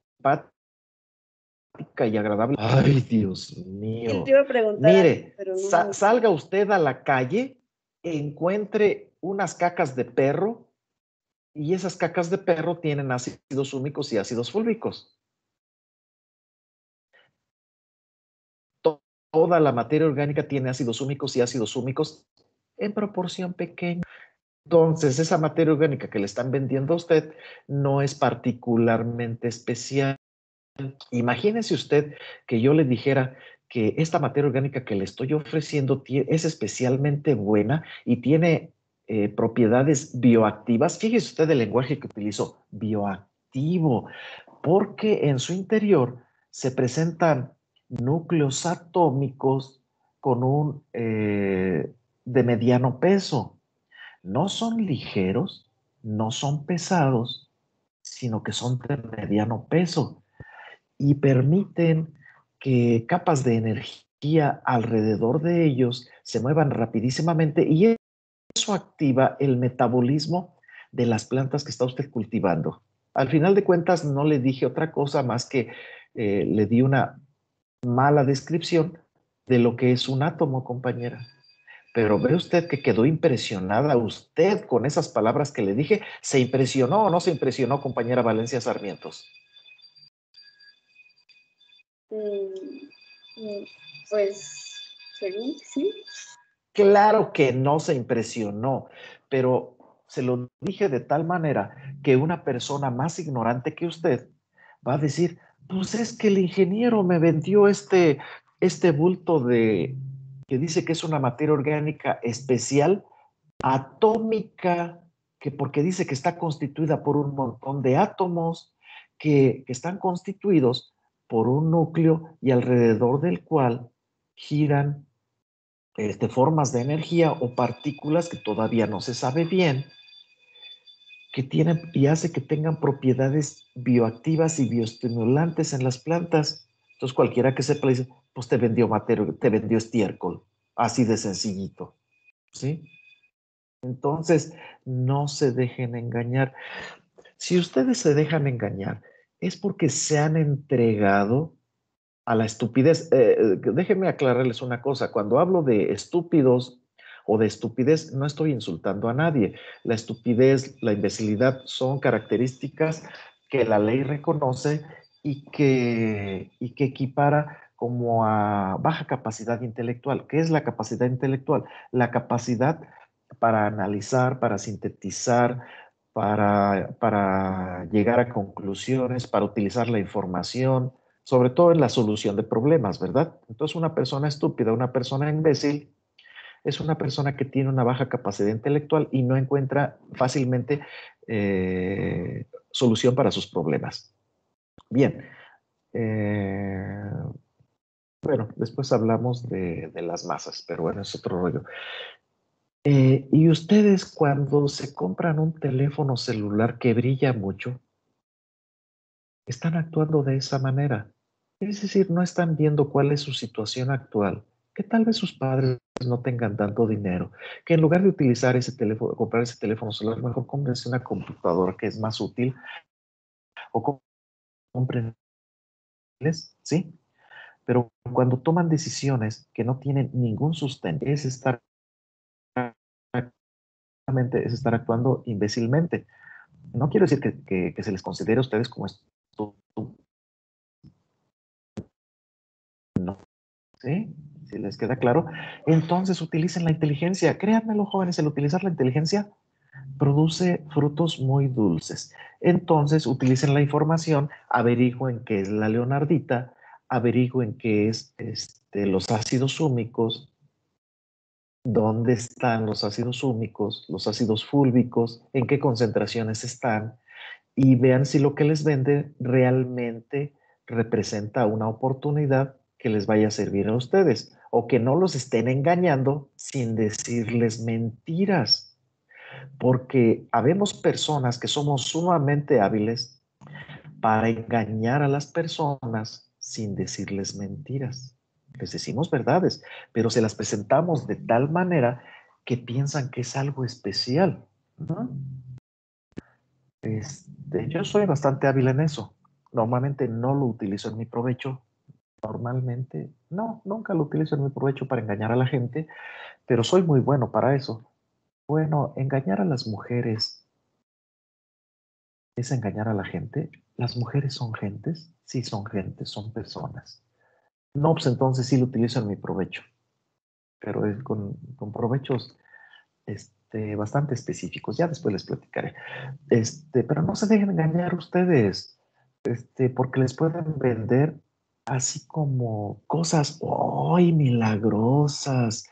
y agradable. Ay, Dios mío. Te iba a preguntar algo, Mire, pero no. salga usted a la calle, encuentre unas cacas de perro y esas cacas de perro tienen ácidos húmicos y ácidos fúlvicos. Toda la materia orgánica tiene ácidos húmicos y ácidos húmicos en proporción pequeña. Entonces, esa materia orgánica que le están vendiendo a usted no es particularmente especial. Imagínese usted que yo le dijera que esta materia orgánica que le estoy ofreciendo es especialmente buena y tiene propiedades bioactivas. Fíjese usted el lenguaje que utilizo, bioactivo, porque en su interior se presentan núcleos atómicos con de mediano peso. No son ligeros, no son pesados, sino que son de mediano peso y permiten que capas de energía alrededor de ellos se muevan rapidísimamente y eso activa el metabolismo de las plantas que está usted cultivando. Al final de cuentas, no le dije otra cosa más que le di una mala descripción de lo que es un átomo, compañera. Pero ve usted que quedó impresionada usted con esas palabras que le dije. ¿Se impresionó o no se impresionó, compañera Valencia Sarmientos? Pues, sí. Claro que no se impresionó, pero se lo dije de tal manera que una persona más ignorante que usted va a decir, pues es que el ingeniero me vendió este bulto que dice que es una materia orgánica especial, atómica, que porque dice que está constituida por un montón de átomos que están constituidos por un núcleo y alrededor del cual giran formas de energía o partículas que todavía no se sabe bien, que tienen y hace que tengan propiedades bioactivas y bioestimulantes en las plantas. Entonces cualquiera que sepa dice, pues te vendió te vendió estiércol, así de sencillito, ¿sí? Entonces, no se dejen engañar. Si ustedes se dejan engañar, es porque se han entregado a la estupidez. Déjenme aclararles una cosa. Cuando hablo de estúpidos o de estupidez, no estoy insultando a nadie. La estupidez, la imbecilidad son características que la ley reconoce y que equipara como a baja capacidad intelectual. ¿Qué es la capacidad intelectual? La capacidad para analizar, para sintetizar, para llegar a conclusiones, para utilizar la información, sobre todo en la solución de problemas, ¿verdad? Entonces, una persona estúpida, una persona imbécil, es una persona que tiene una baja capacidad intelectual y no encuentra fácilmente solución para sus problemas. Bien, bueno, después hablamos de las masas, pero bueno, es otro rollo. Y ustedes cuando se compran un teléfono celular que brilla mucho, están actuando de esa manera. Es decir, no están viendo cuál es su situación actual, que tal vez sus padres no tengan tanto dinero, que en lugar de utilizar ese teléfono, comprar ese teléfono celular, mejor cómprense una computadora que es más útil o compren, ¿sí? Pero cuando toman decisiones que no tienen ningún sustento, es estar actuando imbécilmente. No quiero decir que se les considere a ustedes como esto, no, ¿sí? Si les queda claro, entonces utilicen la inteligencia. Créanmelo, jóvenes, el utilizar la inteligencia produce frutos muy dulces. Entonces, utilicen la información, averigüen qué es la leonardita, averigüen qué es los ácidos húmicos, dónde están los ácidos húmicos, los ácidos fúlvicos, en qué concentraciones están, y vean si lo que les vende realmente representa una oportunidad que les vaya a servir a ustedes o que no los estén engañando sin decirles mentiras. Porque habemos personas que somos sumamente hábiles para engañar a las personas sin decirles mentiras. Les decimos verdades, pero se las presentamos de tal manera que piensan que es algo especial, ¿no? Yo soy bastante hábil en eso. Normalmente no lo utilizo en mi provecho. Normalmente no, nunca lo utilizo en mi provecho para engañar a la gente, pero soy muy bueno para eso. Bueno, engañar a las mujeres es engañar a la gente. Las mujeres son gentes, sí son gentes, son personas. No, pues entonces sí lo utilizo en mi provecho, pero es con provechos bastante específicos. Ya después les platicaré. Pero no se dejen engañar ustedes, porque les pueden vender así como cosas, ¡ay, milagrosas!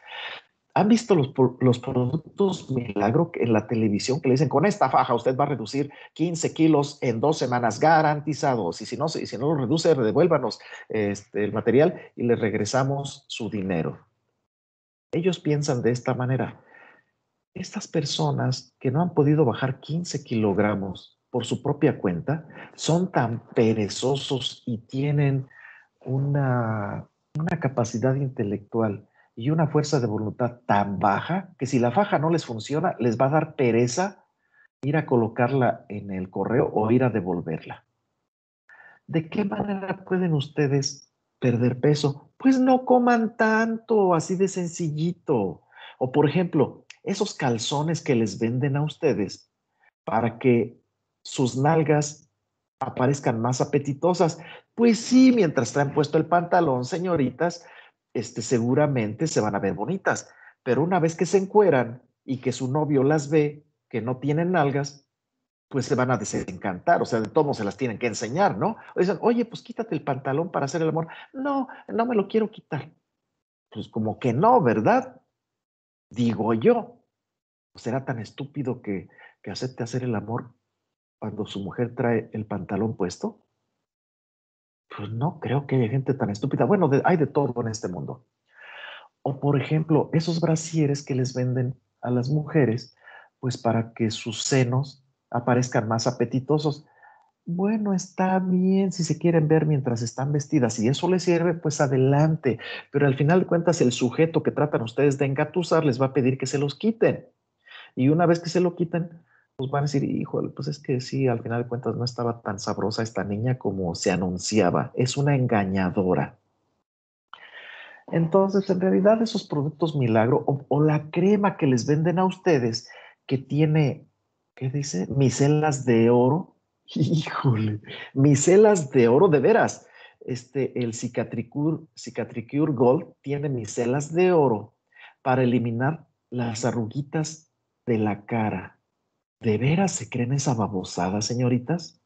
¿Han visto los productos milagro en la televisión que le dicen, con esta faja usted va a reducir 15 kilos en 2 semanas garantizados? Y si no lo reduce, devuélvanos el material y le regresamos su dinero. Ellos piensan de esta manera. Estas personas que no han podido bajar 15 kilogramos por su propia cuenta son tan perezosos y tienen una capacidad intelectual y una fuerza de voluntad tan baja que si la faja no les funciona, les va a dar pereza ir a colocarla en el correo o ir a devolverla. ¿De qué manera pueden ustedes perder peso? Pues no coman tanto, así de sencillito. O por ejemplo, esos calzones que les venden a ustedes para que sus nalgas aparezcan más apetitosas. Pues sí, mientras traen puesto el pantalón, señoritas, seguramente se van a ver bonitas. Pero una vez que se encueran y que su novio las ve, que no tienen nalgas, pues se van a desencantar, o sea, de todos se las tienen que enseñar, ¿no? O dicen, oye, pues quítate el pantalón para hacer el amor. No, no me lo quiero quitar. Pues como que no, ¿verdad? Digo yo. ¿Será tan estúpido que acepte hacer el amor cuando su mujer trae el pantalón puesto? Pues no creo que haya gente tan estúpida. Bueno, hay de todo en este mundo. O por ejemplo, esos brasieres que les venden a las mujeres, pues para que sus senos aparezcan más apetitosos. Bueno, está bien si se quieren ver mientras están vestidas y eso les sirve, pues adelante. Pero al final de cuentas, el sujeto que tratan ustedes de engatusar les va a pedir que se los quiten. Y una vez que se lo quiten, pues van a decir, híjole, pues es que sí, al final de cuentas no estaba tan sabrosa esta niña como se anunciaba. Es una engañadora. Entonces, en realidad, esos productos milagro o la crema que les venden a ustedes que tiene, ¿qué dice? Micelas de oro. Híjole, micelas de oro, de veras. El Cicatricure Gold tiene micelas de oro para eliminar las arruguitas de la cara. ¿De veras se creen esa babosada, señoritas?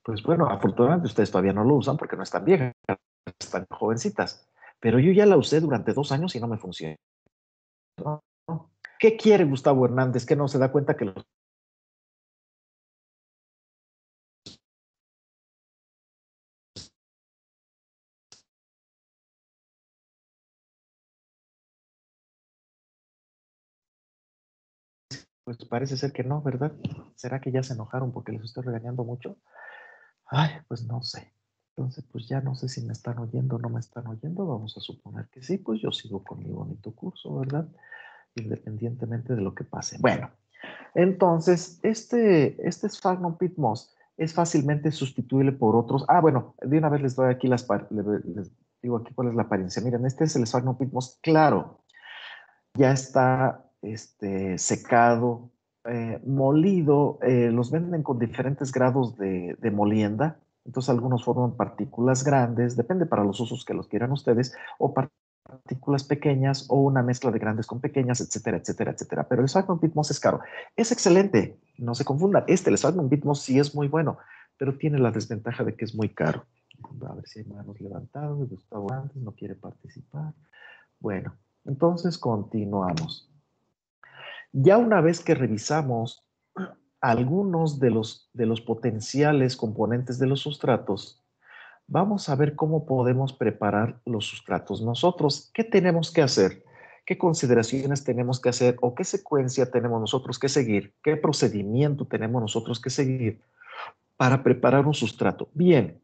Pues bueno, afortunadamente ustedes todavía no lo usan porque no están viejas, están jovencitas. Pero yo ya la usé durante 2 años y no me funcionó. ¿Qué quiere Gustavo Hernández? ¿Que no se da cuenta que los... Pues parece ser que no, ¿verdad? ¿Será que ya se enojaron porque les estoy regañando mucho? Ay, pues no sé. Entonces, pues ya no sé si me están oyendo o no me están oyendo. Vamos a suponer que sí, pues yo sigo con mi bonito curso, ¿verdad? Independientemente de lo que pase. Bueno, entonces, este Sphagnum Pit Moss es fácilmente sustituible por otros. Ah, bueno, de una vez les doy aquí les digo aquí cuál es la apariencia. Miren, este es el Sphagnum Pit Moss claro. Ya está secado, molido. Los venden con diferentes grados de molienda. Entonces, algunos forman partículas grandes, depende para los usos que los quieran ustedes, o partículas pequeñas, o una mezcla de grandes con pequeñas, etcétera, etcétera, etcétera. Pero el Sphagnum Pit Moss es caro. Es excelente, no se confundan. El Sphagnum Pit Moss sí es muy bueno, pero tiene la desventaja de que es muy caro. A ver si hay manos levantadas. Gustavo antes no quiere participar. Bueno, entonces continuamos. Ya una vez que revisamos algunos de los potenciales componentes de los sustratos, vamos a ver cómo podemos preparar los sustratos nosotros. ¿Qué tenemos que hacer? ¿Qué consideraciones tenemos que hacer? ¿O qué secuencia tenemos nosotros que seguir? ¿Qué procedimiento tenemos nosotros que seguir para preparar un sustrato? Bien,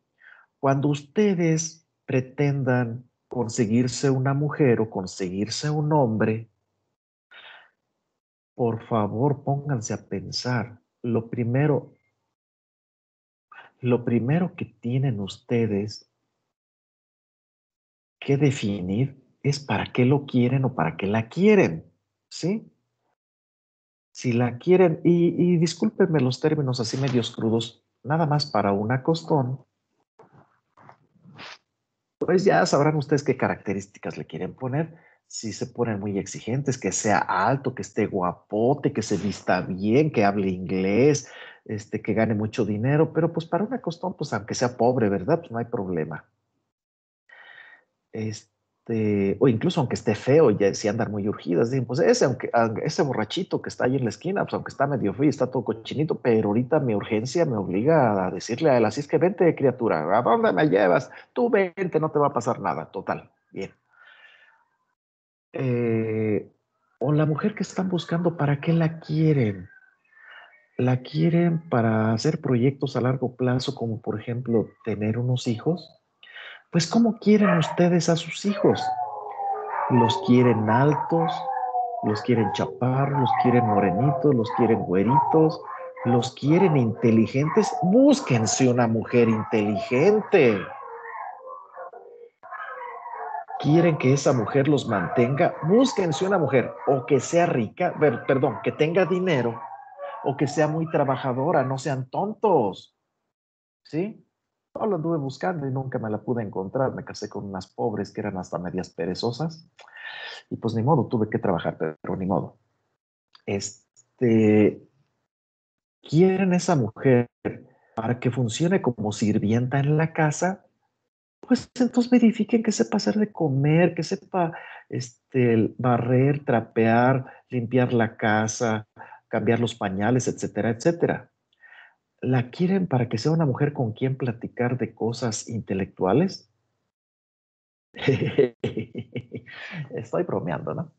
cuando ustedes pretendan conseguirse una mujer o conseguirse un hombre, por favor, pónganse a pensar. Lo primero que tienen ustedes que definir es para qué lo quieren o para qué la quieren, ¿sí? Si la quieren, y discúlpenme los términos así medios crudos, nada más para un acostón, pues ya sabrán ustedes qué características le quieren poner. Si se ponen muy exigentes, que sea alto, que esté guapote, que se vista bien, que hable inglés, que gane mucho dinero, pero pues para una costón, pues aunque sea pobre, ¿verdad? Pues no hay problema. O incluso aunque esté feo, ya si andan muy urgidas, dicen, pues aunque ese borrachito que está ahí en la esquina, pues aunque está medio feo y está todo cochinito, pero ahorita mi urgencia me obliga a decirle a él, así es que vente, criatura, ¿a dónde me llevas? Tú vente, no te va a pasar nada, total, bien. O la mujer que están buscando, ¿para qué la quieren? ¿La quieren para hacer proyectos a largo plazo, como por ejemplo tener unos hijos? Pues ¿cómo quieren ustedes a sus hijos? ¿Los quieren altos? ¿Los quieren chaparros? ¿Los quieren morenitos? ¿Los quieren güeritos? ¿Los quieren inteligentes? Búsquense una mujer inteligente. ¿Quieren que esa mujer los mantenga? Búsquense una mujer o que sea rica, perdón, que tenga dinero o que sea muy trabajadora, no sean tontos. ¿Sí? Yo lo anduve buscando y nunca me la pude encontrar. Me casé con unas pobres que eran hasta medias perezosas y pues ni modo, tuve que trabajar, pero ni modo. ¿Quieren esa mujer para que funcione como sirvienta en la casa? Pues entonces verifiquen que sepa hacer de comer, que sepa barrer, trapear, limpiar la casa, cambiar los pañales, etcétera, etcétera. ¿La quieren para que sea una mujer con quien platicar de cosas intelectuales? Estoy bromeando, ¿no?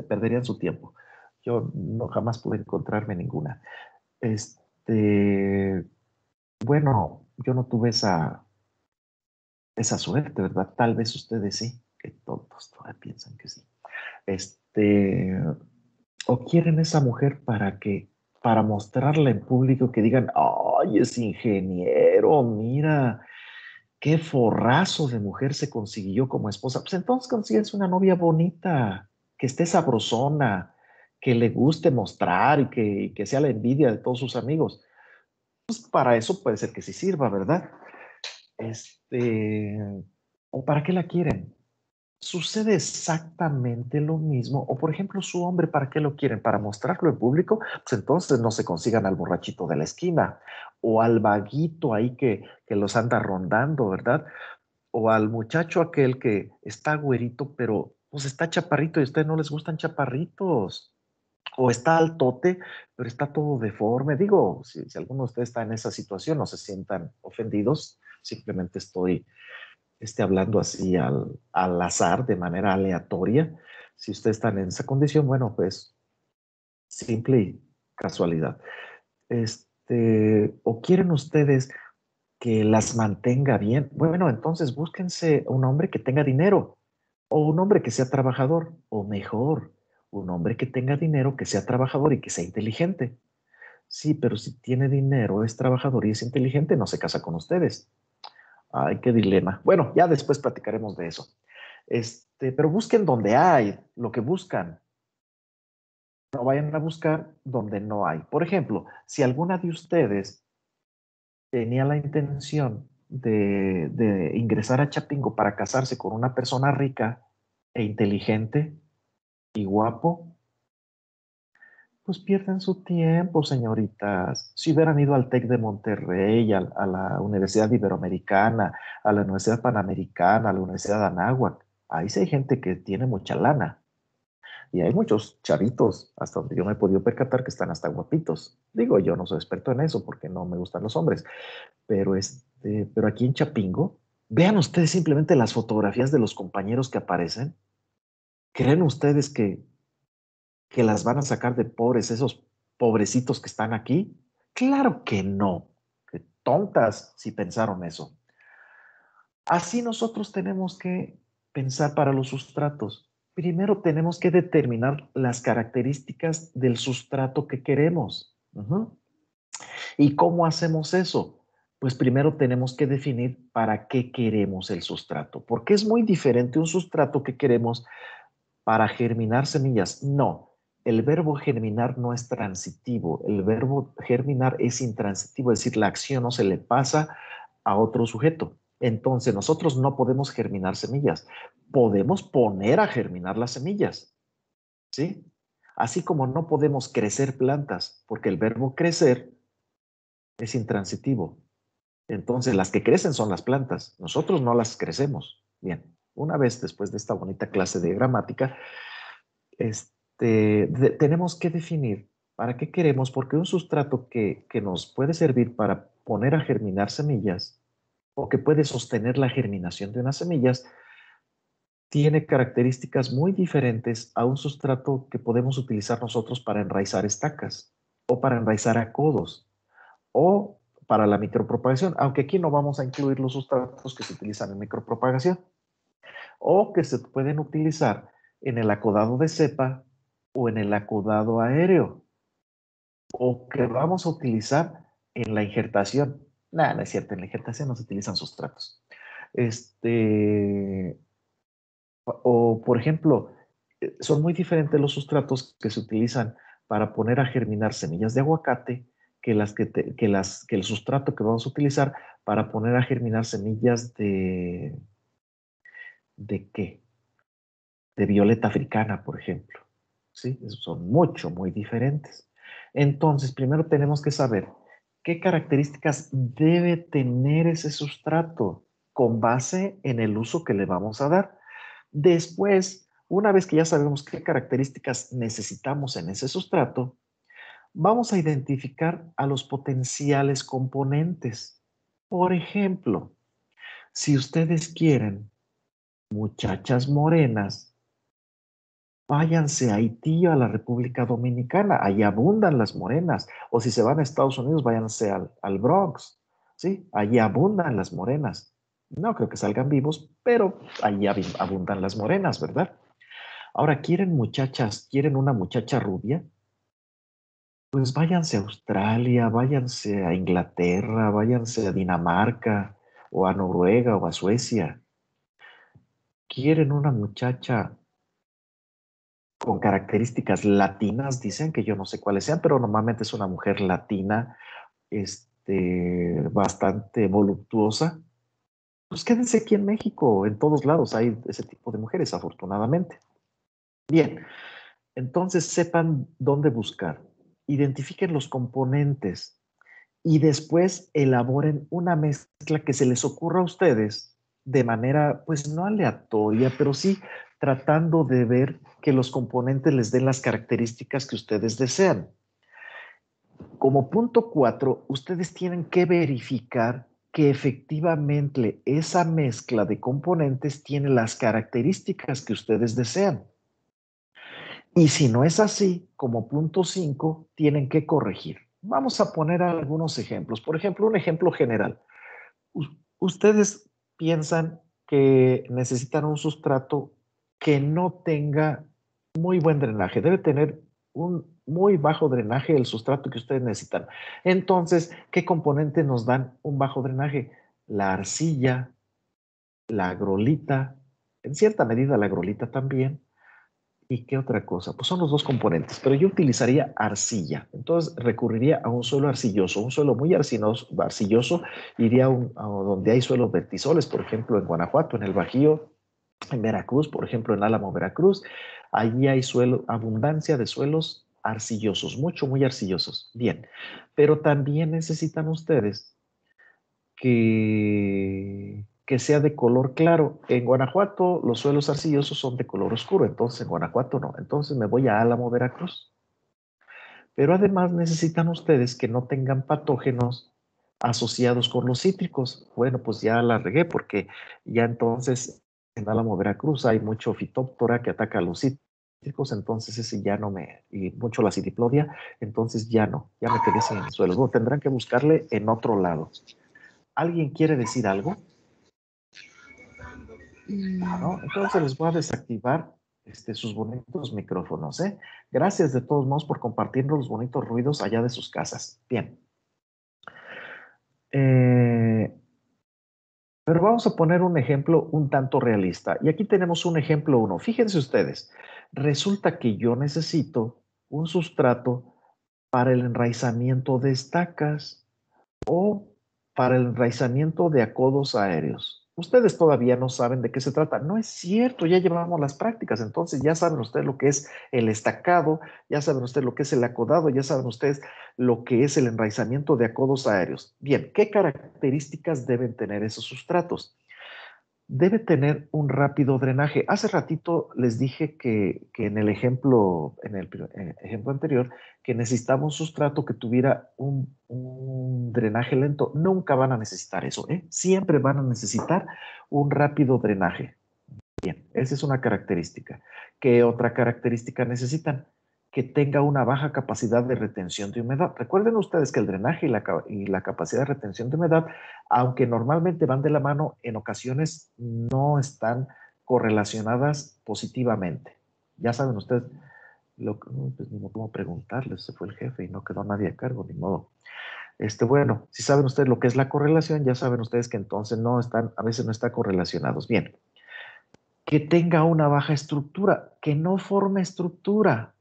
Perderían su tiempo. Yo no jamás pude encontrarme ninguna. Bueno, yo no tuve esa suerte, ¿verdad? Tal vez ustedes sí, que todos todavía piensan que sí. O quieren esa mujer para mostrarla en público, que digan, ay, es ingeniero, mira, qué forrazo de mujer se consiguió como esposa. Pues entonces consigues una novia bonita, que esté sabrosona, que le guste mostrar y que sea la envidia de todos sus amigos. Pues para eso puede ser que sí sirva, ¿verdad? ¿O para qué la quieren? Sucede exactamente lo mismo. O por ejemplo, su hombre, ¿para qué lo quieren? ¿Para mostrarlo en público? Pues entonces no se consigan al borrachito de la esquina o al vaguito ahí que los anda rondando, ¿verdad? O al muchacho aquel que está güerito, pero pues está chaparrito y a ustedes no les gustan chaparritos. O está altote, pero está todo deforme. Digo, si alguno de ustedes está en esa situación, no se sientan ofendidos. Simplemente estoy hablando así al azar, de manera aleatoria. Si ustedes están en esa condición, bueno, pues simple y casualidad. ¿O quieren ustedes que las mantenga bien? Bueno, entonces búsquense un hombre que tenga dinero o un hombre que sea trabajador o mejor, un hombre que tenga dinero, que sea trabajador y que sea inteligente. Sí, pero si tiene dinero, es trabajador y es inteligente, no se casa con ustedes. Ay, qué dilema. Bueno, ya después platicaremos de eso. Pero busquen donde hay lo que buscan. No vayan a buscar donde no hay. Por ejemplo, si alguna de ustedes tenía la intención de ingresar a Chapingo para casarse con una persona rica e inteligente y guapo, pues pierden su tiempo, señoritas. Si hubieran ido al TEC de Monterrey, a la Universidad Iberoamericana, a la Universidad Panamericana, a la Universidad de Anáhuac, ahí sí hay gente que tiene mucha lana. Y hay muchos chavitos, hasta donde yo me he podido percatar, que están hasta guapitos. Digo, yo no soy experto en eso porque no me gustan los hombres, pero aquí en Chapingo, vean ustedes simplemente las fotografías de los compañeros que aparecen. ¿Creen ustedes que las van a sacar de pobres esos pobrecitos que están aquí? Claro que no. Qué tontas si pensaron eso. Así nosotros tenemos que pensar para los sustratos. Primero tenemos que determinar las características del sustrato que queremos. ¿Y cómo hacemos eso? Pues primero tenemos que definir para qué queremos el sustrato, porque es muy diferente un sustrato que queremos para germinar semillas. No, el verbo germinar no es transitivo, el verbo germinar es intransitivo, es decir, la acción no se le pasa a otro sujeto. Entonces nosotros no podemos germinar semillas, podemos poner a germinar las semillas, ¿sí? Así como no podemos crecer plantas, porque el verbo crecer es intransitivo. Entonces, las que crecen son las plantas. Nosotros no las crecemos. Bien, una vez después de esta bonita clase de gramática, tenemos que definir para qué queremos, porque un sustrato que nos puede servir para poner a germinar semillas o que puede sostener la germinación de unas semillas, tiene características muy diferentes a un sustrato que podemos utilizar nosotros para enraizar estacas o para enraizar acodos o para la micropropagación, aunque aquí no vamos a incluir los sustratos que se utilizan en micropropagación o que se pueden utilizar en el acodado de cepa o en el acodado aéreo o que vamos a utilizar en la injertación. No, no es cierto, en la injertación no se utilizan sustratos. O, por ejemplo, son muy diferentes los sustratos que se utilizan para poner a germinar semillas de aguacate que el sustrato que vamos a utilizar para poner a germinar semillas ¿de qué? De violeta africana, por ejemplo. ¿Sí? Son muy diferentes. Entonces, primero tenemos que saber qué características debe tener ese sustrato con base en el uso que le vamos a dar. Después, una vez que ya sabemos qué características necesitamos en ese sustrato, vamos a identificar a los potenciales componentes. Por ejemplo, si ustedes quieren muchachas morenas, váyanse a Haití o a la República Dominicana, ahí abundan las morenas. O si se van a Estados Unidos, váyanse al Bronx, ¿sí? Allí abundan las morenas. No creo que salgan vivos, pero allí abundan las morenas, ¿verdad? Ahora, quieren una muchacha rubia? Pues váyanse a Australia, váyanse a Inglaterra, váyanse a Dinamarca, o a Noruega, o a Suecia. ¿Quieren una muchacha con características latinas? Dicen que yo no sé cuáles sean, pero normalmente es una mujer latina, bastante voluptuosa. Pues quédense aquí en México, en todos lados hay ese tipo de mujeres, afortunadamente. Bien, entonces sepan dónde buscar, identifiquen los componentes y después elaboren una mezcla que se les ocurra a ustedes de manera, pues no aleatoria, pero sí tratando de ver que los componentes les den las características que ustedes desean. Como punto 4, ustedes tienen que verificar que efectivamente esa mezcla de componentes tiene las características que ustedes desean. Y si no es así, como punto 5, tienen que corregir. Vamos a poner algunos ejemplos. Por ejemplo, un ejemplo general. Ustedes piensan que necesitan un sustrato que no tenga muy buen drenaje. Debe tener un muy bajo drenaje el sustrato que ustedes necesitan. Entonces, ¿qué componentes nos dan un bajo drenaje? La arcilla, la agrolita, en cierta medida la agrolita también. ¿Y qué otra cosa? Pues son los dos componentes, pero yo utilizaría arcilla. Entonces recurriría a un suelo arcilloso, un suelo muy arcilloso, iría a donde hay suelos vertisoles, por ejemplo, en Guanajuato, en el Bajío, en Veracruz, por ejemplo, en Álamo, Veracruz. Allí hay abundancia de suelos arcillosos, muy arcillosos. Bien, pero también necesitan ustedes que sea de color claro. En Guanajuato los suelos arcillosos son de color oscuro, entonces en Guanajuato no. Entonces me voy a Álamo, Veracruz. Pero además necesitan ustedes que no tengan patógenos asociados con los cítricos. Bueno, pues ya la regué porque ya entonces en Álamo, Veracruz hay mucho fitóptora que ataca a los cítricos, entonces ese ya no y mucho la acidiplodia, entonces ya me quedé sin suelos. No, tendrán que buscarle en otro lado. ¿Alguien quiere decir algo? ¿No? Entonces les voy a desactivar sus bonitos micrófonos, ¿eh? Gracias de todos modos por compartir los bonitos ruidos allá de sus casas. Bien. Pero vamos a poner un ejemplo un tanto realista. Y aquí tenemos un ejemplo 1. Fíjense ustedes, resulta que yo necesito un sustrato para el enraizamiento de estacas o para el enraizamiento de acodos aéreos. ustedes todavía no saben de qué se trata. No es cierto, ya llevamos las prácticas, entonces ya saben ustedes lo que es el estacado, ya saben ustedes lo que es el acodado, ya saben ustedes lo que es el enraizamiento de acodos aéreos. Bien, ¿qué características deben tener esos sustratos? Debe tener un rápido drenaje. Hace ratito les dije que en el ejemplo anterior, que necesitaba un sustrato que tuviera un drenaje lento. Nunca van a necesitar eso, ¿eh? Siempre van a necesitar un rápido drenaje. Bien, esa es una característica. ¿Qué otra característica necesitan? Que tenga una baja capacidad de retención de humedad. Recuerden ustedes que el drenaje y la capacidad de retención de humedad, aunque normalmente van de la mano, en ocasiones no están correlacionadas positivamente. Ya saben ustedes, pues ni modo cómo preguntarles, se fue el jefe y no quedó nadie a cargo, ni modo. Bueno, si saben ustedes lo que es la correlación, ya saben ustedes que entonces no están, a veces no están correlacionados. Bien, que tenga una baja estructura, que no forme estructura.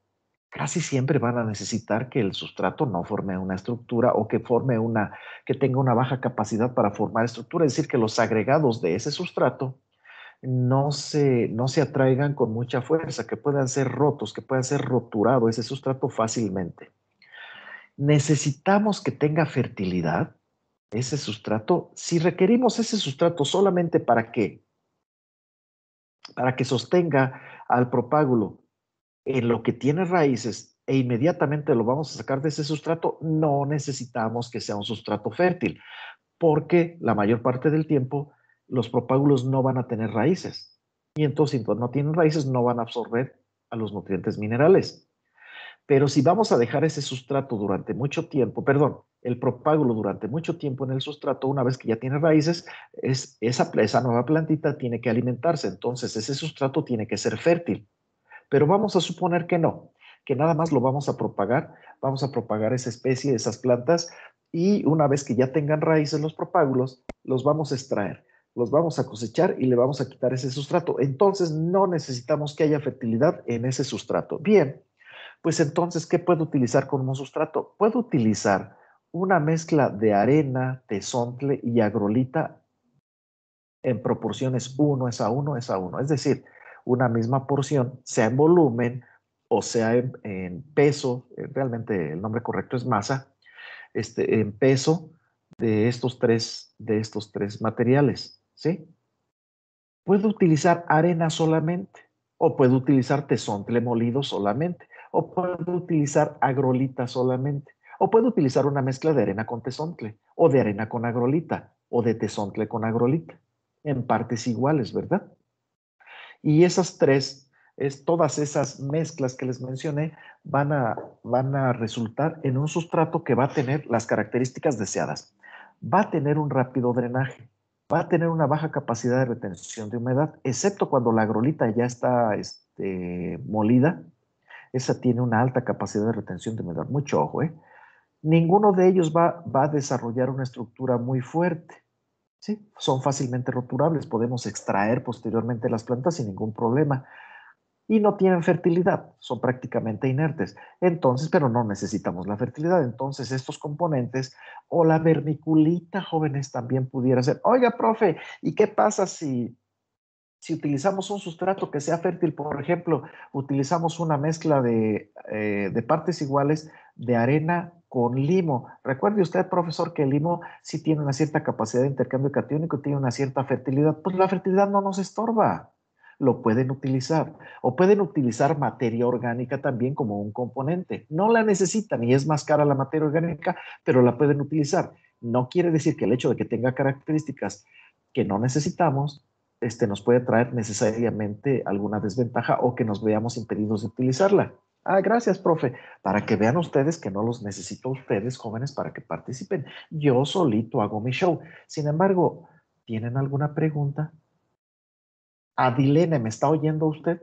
Casi siempre van a necesitar que el sustrato no forme una estructura o que tenga una baja capacidad para formar estructura, es decir, que los agregados de ese sustrato no se atraigan con mucha fuerza, que puedan ser rotos, que puedan ser roturado ese sustrato fácilmente. Necesitamos que tenga fertilidad ese sustrato. Si requerimos ese sustrato solamente para que sostenga al propágulo en lo que tiene raíces e inmediatamente lo vamos a sacar de ese sustrato, no necesitamos que sea un sustrato fértil, porque la mayor parte del tiempo los propágulos no van a tener raíces. Y entonces, si no tienen raíces, no van a absorber a los nutrientes minerales. Pero si vamos a dejar ese sustrato durante mucho tiempo, perdón, el propágulo durante mucho tiempo en el sustrato, una vez que ya tiene raíces, esa nueva plantita tiene que alimentarse. Entonces, ese sustrato tiene que ser fértil. Pero vamos a suponer que no, que nada más lo vamos a propagar esa especie, esas plantas, y una vez que ya tengan raíces los propágulos, los vamos a extraer, los vamos a cosechar y le vamos a quitar ese sustrato. Entonces no necesitamos que haya fertilidad en ese sustrato. Bien, pues entonces, ¿qué puedo utilizar como sustrato? Puedo utilizar una mezcla de arena, tezontle y agrolita en proporciones 1 es a 1 es a 1. Es decir, una misma porción, sea en volumen o sea en peso, realmente el nombre correcto es masa, en peso de estos tres materiales, ¿sí? Puedo utilizar arena solamente, o puedo utilizar tezontle molido solamente, o puedo utilizar agrolita solamente, o puedo utilizar una mezcla de arena con tezontle, o de arena con agrolita, o de tezontle con agrolita, en partes iguales, ¿verdad? Y todas esas mezclas que les mencioné van a resultar en un sustrato que va a tener las características deseadas. Va a tener un rápido drenaje, va a tener una baja capacidad de retención de humedad, excepto cuando la agrolita ya está molida. Esa tiene una alta capacidad de retención de humedad. Mucho ojo, ¿eh? Ninguno de ellos va a desarrollar una estructura muy fuerte. ¿Sí? Son fácilmente roturables, podemos extraer posteriormente las plantas sin ningún problema y no tienen fertilidad, son prácticamente inertes. Entonces, pero no necesitamos la fertilidad. Entonces, estos componentes o la vermiculita, jóvenes, también pudiera ser. Oiga, profe, ¿y qué pasa si utilizamos un sustrato que sea fértil? Por ejemplo, utilizamos una mezcla de partes iguales de arena con limo. Recuerde usted, profesor, que el limo sí tiene una cierta capacidad de intercambio catiónico, tiene una cierta fertilidad. Pues la fertilidad no nos estorba. Lo pueden utilizar. O pueden utilizar materia orgánica también como un componente. No la necesitan y es más cara la materia orgánica, pero la pueden utilizar. No quiere decir que el hecho de que tenga características que no necesitamos nos puede traer necesariamente alguna desventaja o que nos veamos impedidos de utilizarla. Ah, gracias, profe. Para que vean ustedes que no los necesito a ustedes, jóvenes, para que participen. Yo solito hago mi show. Sin embargo, ¿tienen alguna pregunta? Adilene, ¿me está oyendo usted?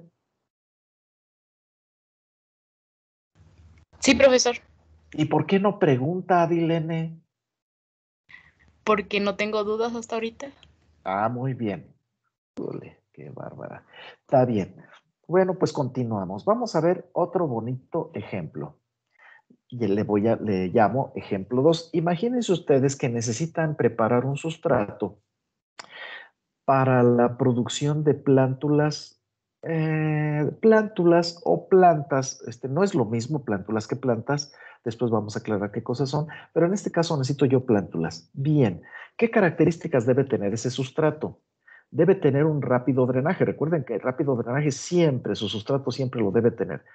Sí, profesor. ¿Y por qué no pregunta, Adilene? Porque no tengo dudas hasta ahorita. Ah, muy bien. Qué bárbara. Está bien. Bueno, pues continuamos. Vamos a ver otro bonito ejemplo. Y le llamo ejemplo 2. Imagínense ustedes que necesitan preparar un sustrato para la producción de plántulas, plántulas o plantas. No es lo mismo plántulas que plantas. Después vamos a aclarar qué cosas son, pero en este caso necesito yo plántulas. Bien, ¿qué características debe tener ese sustrato? Debe tener un rápido drenaje. Recuerden que el rápido drenaje siempre, su sustrato siempre lo debe tener.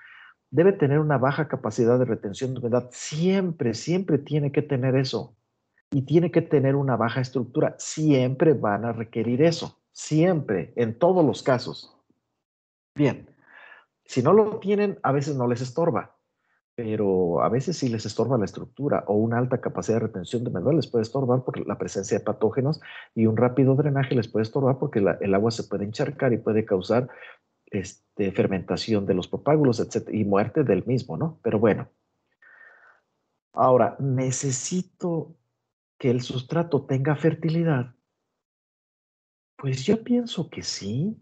Debe tener una baja capacidad de retención de humedad. Siempre, siempre tiene que tener eso. Y tiene que tener una baja estructura. Siempre van a requerir eso. Siempre, en todos los casos. Bien, si no lo tienen, a veces no les estorba, pero a veces sí les estorba la estructura o una alta capacidad de retención de humedad les puede estorbar por la presencia de patógenos y un rápido drenaje les puede estorbar porque el agua se puede encharcar y puede causar fermentación de los propágulos, etc. y muerte del mismo, ¿no? Pero bueno, ahora necesito que el sustrato tenga fertilidad. Pues yo pienso que sí.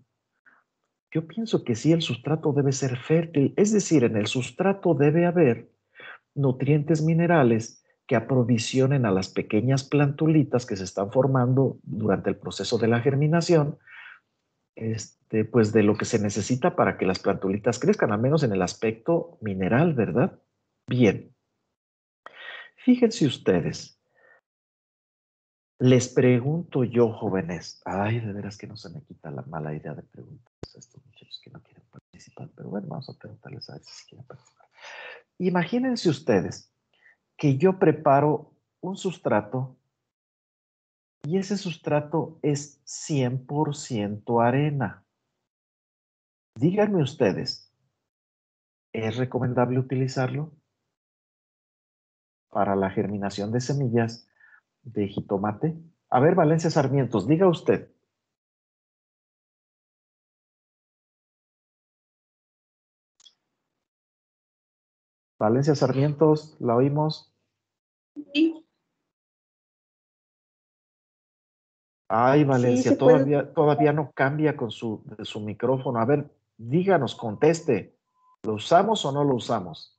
Yo pienso que sí, el sustrato debe ser fértil. Es decir, en el sustrato debe haber nutrientes minerales que aprovisionen a las pequeñas plantulitas que se están formando durante el proceso de la germinación, pues de lo que se necesita para que las plantulitas crezcan, al menos en el aspecto mineral, ¿verdad? Bien, fíjense ustedes, les pregunto yo, jóvenes, ay, de veras que no se me quita la mala idea de preguntas a estos muchachos que no quieren participar, pero bueno, vamos a preguntarles a ver si quieren participar. Imagínense ustedes que yo preparo un sustrato y ese sustrato es 100% arena. Díganme ustedes, ¿es recomendable utilizarlo para la germinación de semillas de jitomate? A ver, Valencia Sarmientos, diga usted. Valencia Sarmientos, ¿la oímos? Sí, Ay, sí Valencia, se puede. todavía no cambia con de su micrófono. A ver, díganos, conteste. ¿Lo usamos o no lo usamos?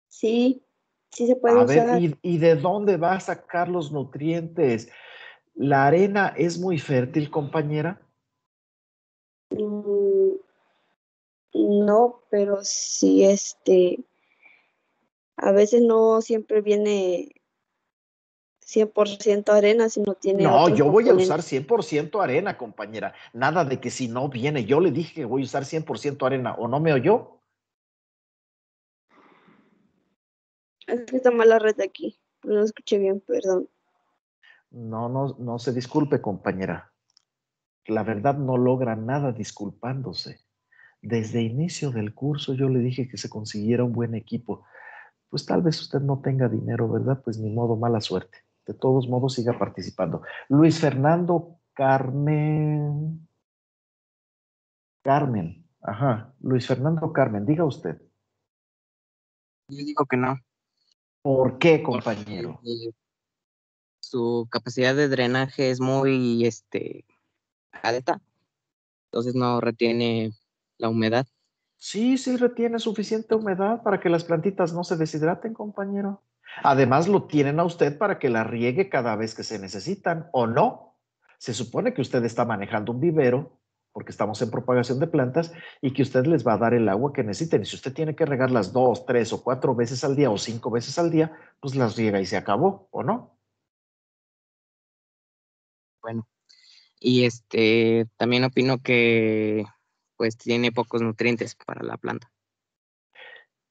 Sí, sí se puede A ver, usar. ¿y de dónde va a sacar los nutrientes? ¿La arena es muy fértil, compañera? Mm, no, pero sí, a veces no siempre viene 100% arena, sino tiene No, otros yo voy a usar componentes. 100% arena, compañera. Nada de que si no viene. Yo le dije que voy a usar 100% arena. ¿O no me oyó? Es que está mala red aquí. No escuché bien, perdón. No se disculpe, compañera. La verdad no logra nada disculpándose. Desde inicio del curso yo le dije que se consiguiera un buen equipo. Pues tal vez usted no tenga dinero, ¿verdad? Pues ni modo, mala suerte. De todos modos, siga participando. Luis Fernando Carmen. Carmen. Ajá. Luis Fernando Carmen, diga usted. Yo digo que no, ¿Por qué, porque compañero? su capacidad de drenaje es muy alta, entonces no retiene la humedad. Sí, sí retiene suficiente humedad para que las plantitas no se deshidraten, compañero. Además, lo tienen a usted para que la riegue cada vez que se necesitan, ¿o no? Se supone que usted está manejando un vivero, porque estamos en propagación de plantas, y que usted les va a dar el agua que necesiten. Y si usted tiene que regarlas 2, 3 o 4 veces al día o 5 veces al día, pues las riega y se acabó, ¿o no? Bueno, y también opino que pues tiene pocos nutrientes para la planta.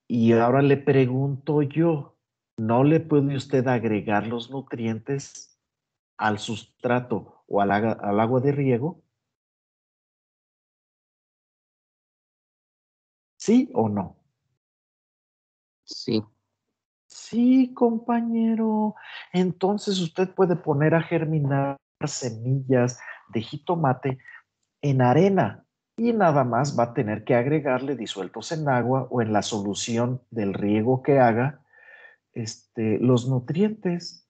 Y ahora le pregunto yo, ¿no le puede usted agregar los nutrientes al sustrato o al agua de riego? ¿Sí o no? Sí, Sí, compañero. Entonces usted puede poner a germinar semillas de jitomate en arena y nada más va a tener que agregarle disueltos en agua o en la solución del riego que haga, los nutrientes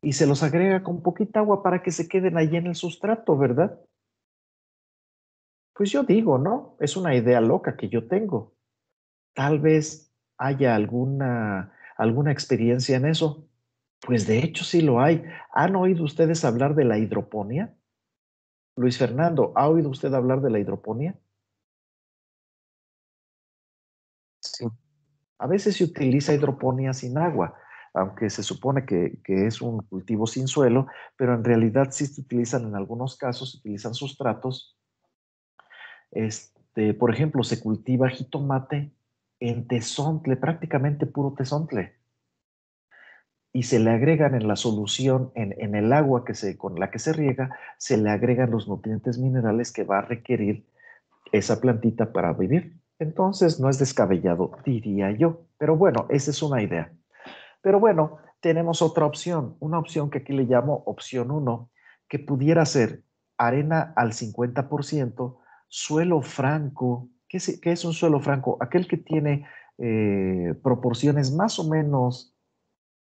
y se los agrega con poquita agua para que se queden ahí en el sustrato, ¿verdad? Pues yo digo, ¿no? Es una idea loca que yo tengo. Tal vez haya alguna experiencia en eso. Pues de hecho sí lo hay. ¿Han oído ustedes hablar de la hidroponía? Luis Fernando, ¿ha oído usted hablar de la hidroponía? Sí. A veces se utiliza hidroponía sin agua, aunque se supone que es un cultivo sin suelo, pero en realidad sí se utilizan en algunos casos, se utilizan sustratos. Por ejemplo, se cultiva jitomate en tezontle, prácticamente puro tezontle, y se le agregan en la solución, en el agua con la que se riega, se le agregan los nutrientes minerales que va a requerir esa plantita para vivir. Entonces no es descabellado, diría yo. Pero bueno, esa es una idea. Pero bueno, tenemos otra opción, una opción que aquí le llamo opción 1, que pudiera ser arena al 50%, suelo franco. ¿Qué es un suelo franco? Aquel que tiene proporciones más o menos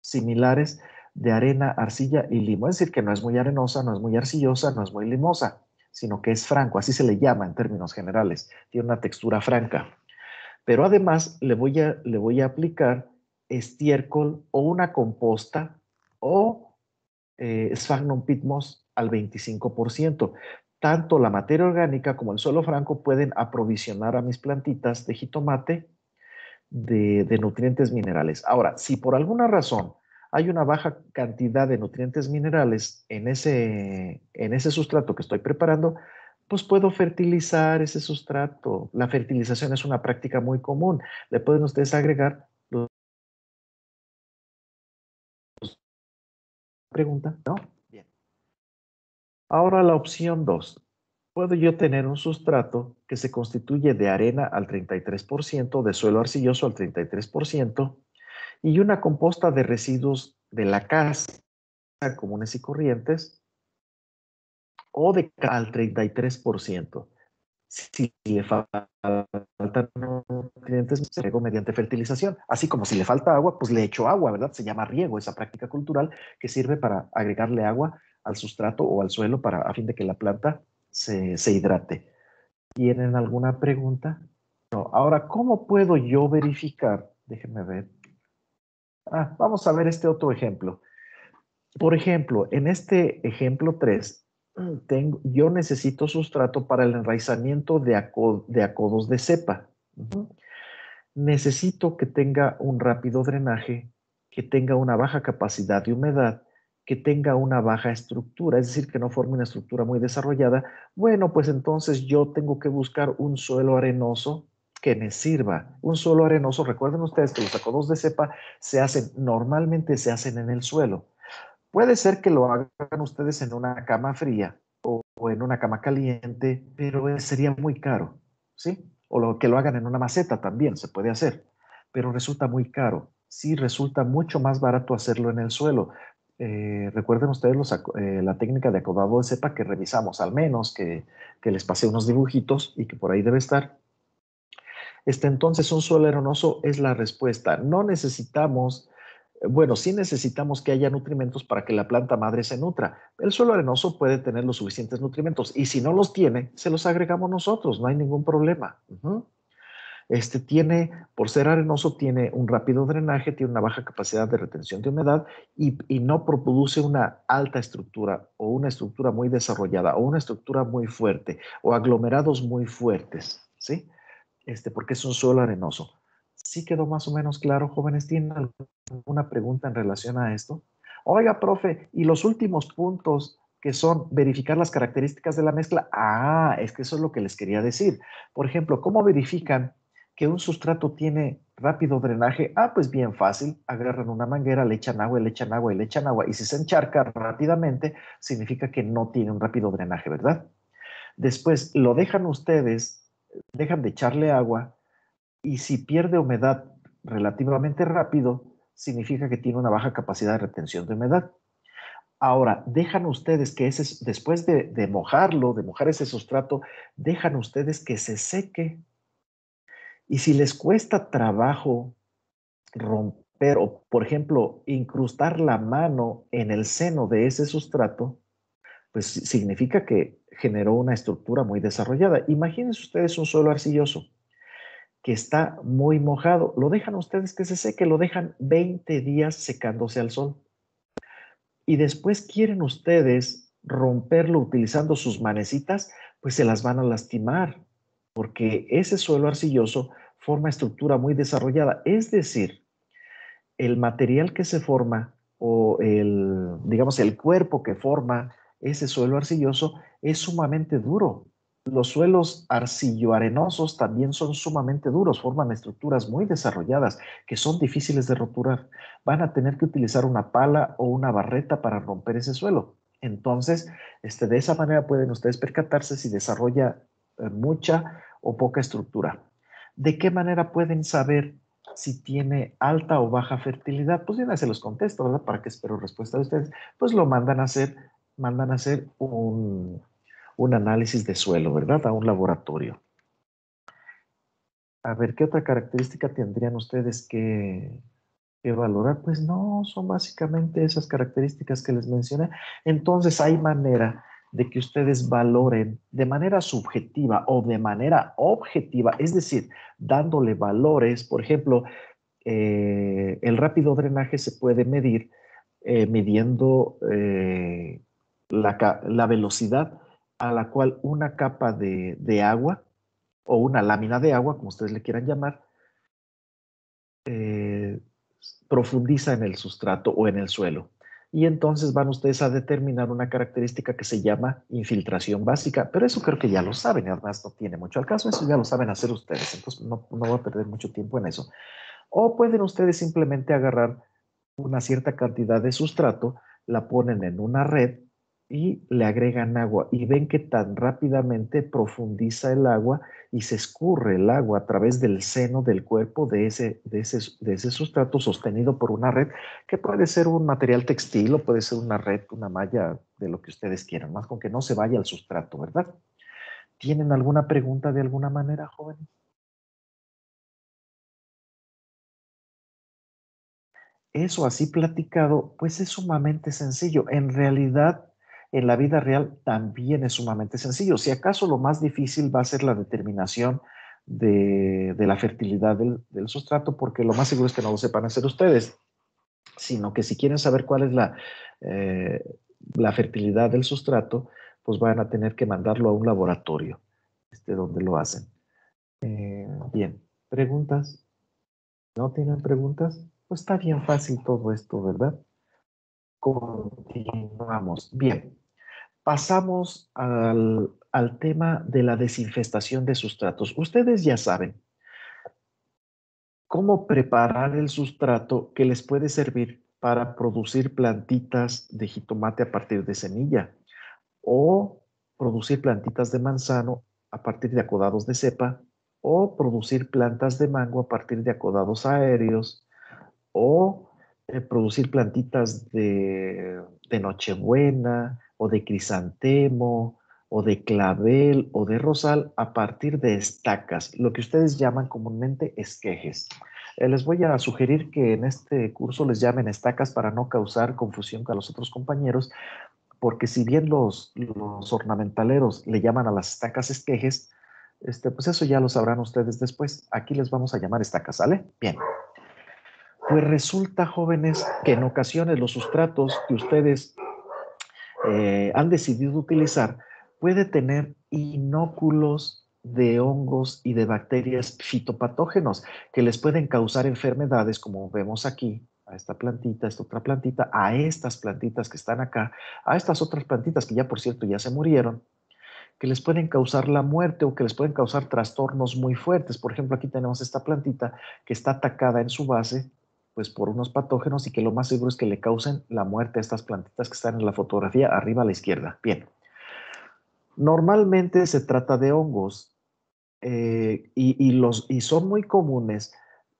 similares de arena, arcilla y limo. Es decir, que no es muy arenosa, no es muy arcillosa, no es muy limosa, sino que es franco, así se le llama en términos generales. Tiene una textura franca. Pero además le voy a aplicar estiércol o una composta o Sphagnum peat-moss al 25%. Tanto la materia orgánica como el suelo franco pueden aprovisionar a mis plantitas de jitomate de nutrientes minerales. Ahora, si por alguna razón hay una baja cantidad de nutrientes minerales en ese sustrato que estoy preparando, pues puedo fertilizar ese sustrato. La fertilización es una práctica muy común. Le pueden ustedes agregar pregunta, ¿no? Bien. Ahora la opción 2. Puedo yo tener un sustrato que se constituye de arena al 33%, de suelo arcilloso al 33%, y una composta de residuos de la casa comunes y corrientes o de al 33%. Si le faltan nutrientes, se riego mediante fertilización. Así como si le falta agua, pues le echo agua, ¿verdad? Se llama riego, esa práctica cultural que sirve para agregarle agua al sustrato o al suelo a fin de que la planta se hidrate. ¿Tienen alguna pregunta? No. Ahora, ¿cómo puedo yo verificar? Déjenme ver. Vamos a ver este otro ejemplo. Por ejemplo, en este ejemplo 3, yo necesito sustrato para el enraizamiento de acodos de cepa. Necesito que tenga un rápido drenaje, que tenga una baja capacidad de humedad, que tenga una baja estructura, es decir, que no forme una estructura muy desarrollada. Bueno, pues entonces yo tengo que buscar un suelo arenoso que me sirva. Un suelo arenoso, recuerden ustedes que los acodos de cepa normalmente se hacen en el suelo. Puede ser que lo hagan ustedes en una cama fría o en una cama caliente, pero sería muy caro, ¿sí? Que lo hagan en una maceta también se puede hacer, pero resulta muy caro. Sí, resulta mucho más barato hacerlo en el suelo. Recuerden ustedes la técnica de acodado de cepa que revisamos, al menos que les pasé unos dibujitos y que por ahí debe estar. Entonces, un suelo arenoso es la respuesta. No necesitamos, bueno, sí necesitamos que haya nutrimentos para que la planta madre se nutra. El suelo arenoso puede tener los suficientes nutrimentos y si no los tiene, se los agregamos nosotros, no hay ningún problema. Por ser arenoso, tiene un rápido drenaje, tiene una baja capacidad de retención de humedad y no produce una alta estructura o una estructura muy desarrollada o una estructura muy fuerte o aglomerados muy fuertes, ¿sí? Porque es un suelo arenoso. ¿Sí quedó más o menos claro, jóvenes? ¿Tienen alguna pregunta en relación a esto? Oiga, profe, y los últimos puntos que son verificar las características de la mezcla. Es que eso es lo que les quería decir. Por ejemplo, ¿cómo verifican que un sustrato tiene rápido drenaje? Pues bien fácil, agarran una manguera, le echan agua, le echan agua y le echan agua, y si se encharca rápidamente, significa que no tiene un rápido drenaje, ¿verdad? Después lo dejan ustedes, dejan de echarle agua, y si pierde humedad relativamente rápido, significa que tiene una baja capacidad de retención de humedad. Ahora, dejan ustedes que después de mojarlo, de mojar ese sustrato, dejan ustedes que se seque. Y si les cuesta trabajo romper o, por ejemplo, incrustar la mano en el seno de ese sustrato, pues significa que generó una estructura muy desarrollada. Imagínense ustedes un suelo arcilloso que está muy mojado. Lo dejan ustedes que se seque, lo dejan 20 días secándose al sol. y después quieren ustedes romperlo utilizando sus manecitas, pues se las van a lastimar, porque ese suelo arcilloso forma estructura muy desarrollada. Es decir, el material que se forma o digamos, el cuerpo que forma ese suelo arcilloso es sumamente duro. Los suelos arcillo-arenosos también son sumamente duros, forman estructuras muy desarrolladas que son difíciles de roturar. Van a tener que utilizar una pala o una barreta para romper ese suelo. Entonces, de esa manera pueden ustedes percatarse si desarrolla mucha o poca estructura. ¿De qué manera pueden saber si tiene alta o baja fertilidad? Pues bien, se los contesto, ¿verdad? ¿Para qué espero respuesta de ustedes? Pues lo mandan a hacer un análisis de suelo, ¿verdad? A un laboratorio. A ver, ¿qué otra característica tendrían ustedes que valorar? Pues no, son básicamente esas características que les mencioné. Entonces hay manera de que ustedes valoren de manera subjetiva o de manera objetiva, es decir, dándole valores. Por ejemplo, el rápido drenaje se puede medir midiendo la velocidad a la cual una capa de agua o una lámina de agua, como ustedes le quieran llamar, profundiza en el sustrato o en el suelo. Y entonces van ustedes a determinar una característica que se llama infiltración básica, pero eso creo que ya lo saben, y además no tiene mucho al caso, eso ya lo saben hacer ustedes, entonces no voy a perder mucho tiempo en eso. O pueden ustedes simplemente agarrar una cierta cantidad de sustrato, la ponen en una red y le agregan agua y ven que tan rápidamente profundiza el agua y se escurre el agua a través del seno del cuerpo de ese sustrato sostenido por una red, que puede ser un material textil o puede ser una red, una malla, de lo que ustedes quieran, más con que no se vaya al sustrato, ¿verdad? ¿Tienen alguna pregunta de alguna manera, jóvenes? Eso así platicado, pues es sumamente sencillo. En realidad, en la vida real también es sumamente sencillo. Si acaso lo más difícil va a ser la determinación de la fertilidad del sustrato, porque lo más seguro es que no lo sepan hacer ustedes, sino que si quieren saber cuál es la fertilidad del sustrato, pues van a tener que mandarlo a un laboratorio, donde lo hacen. Bien, ¿preguntas? ¿No tienen preguntas? Pues está bien fácil todo esto, ¿verdad? Continuamos. Bien, pasamos al tema de la desinfestación de sustratos. Ustedes ya saben cómo preparar el sustrato que les puede servir para producir plantitas de jitomate a partir de semilla o producir plantitas de manzano a partir de acodados de cepa o producir plantas de mango a partir de acodados aéreos o producir plantitas de nochebuena o de crisantemo o de clavel o de rosal a partir de estacas, lo que ustedes llaman comúnmente esquejes. Les voy a sugerir que en este curso les llamen estacas para no causar confusión con los otros compañeros, porque si bien los ornamentaleros le llaman a las estacas esquejes, pues eso ya lo sabrán ustedes después. Aquí les vamos a llamar estacas, ¿sale? Bien. Pues resulta, jóvenes, que en ocasiones los sustratos que ustedes han decidido utilizar puede tener inóculos de hongos y de bacterias fitopatógenos que les pueden causar enfermedades, como vemos aquí, a esta plantita, a esta otra plantita, a estas plantitas que están acá, a estas otras plantitas que ya, por cierto, ya se murieron, que les pueden causar la muerte o que les pueden causar trastornos muy fuertes. Por ejemplo, aquí tenemos esta plantita que está atacada en su base pues por unos patógenos y que lo más seguro es que le causen la muerte a estas plantitas que están en la fotografía arriba a la izquierda. Bien. Normalmente se trata de hongos y son muy comunes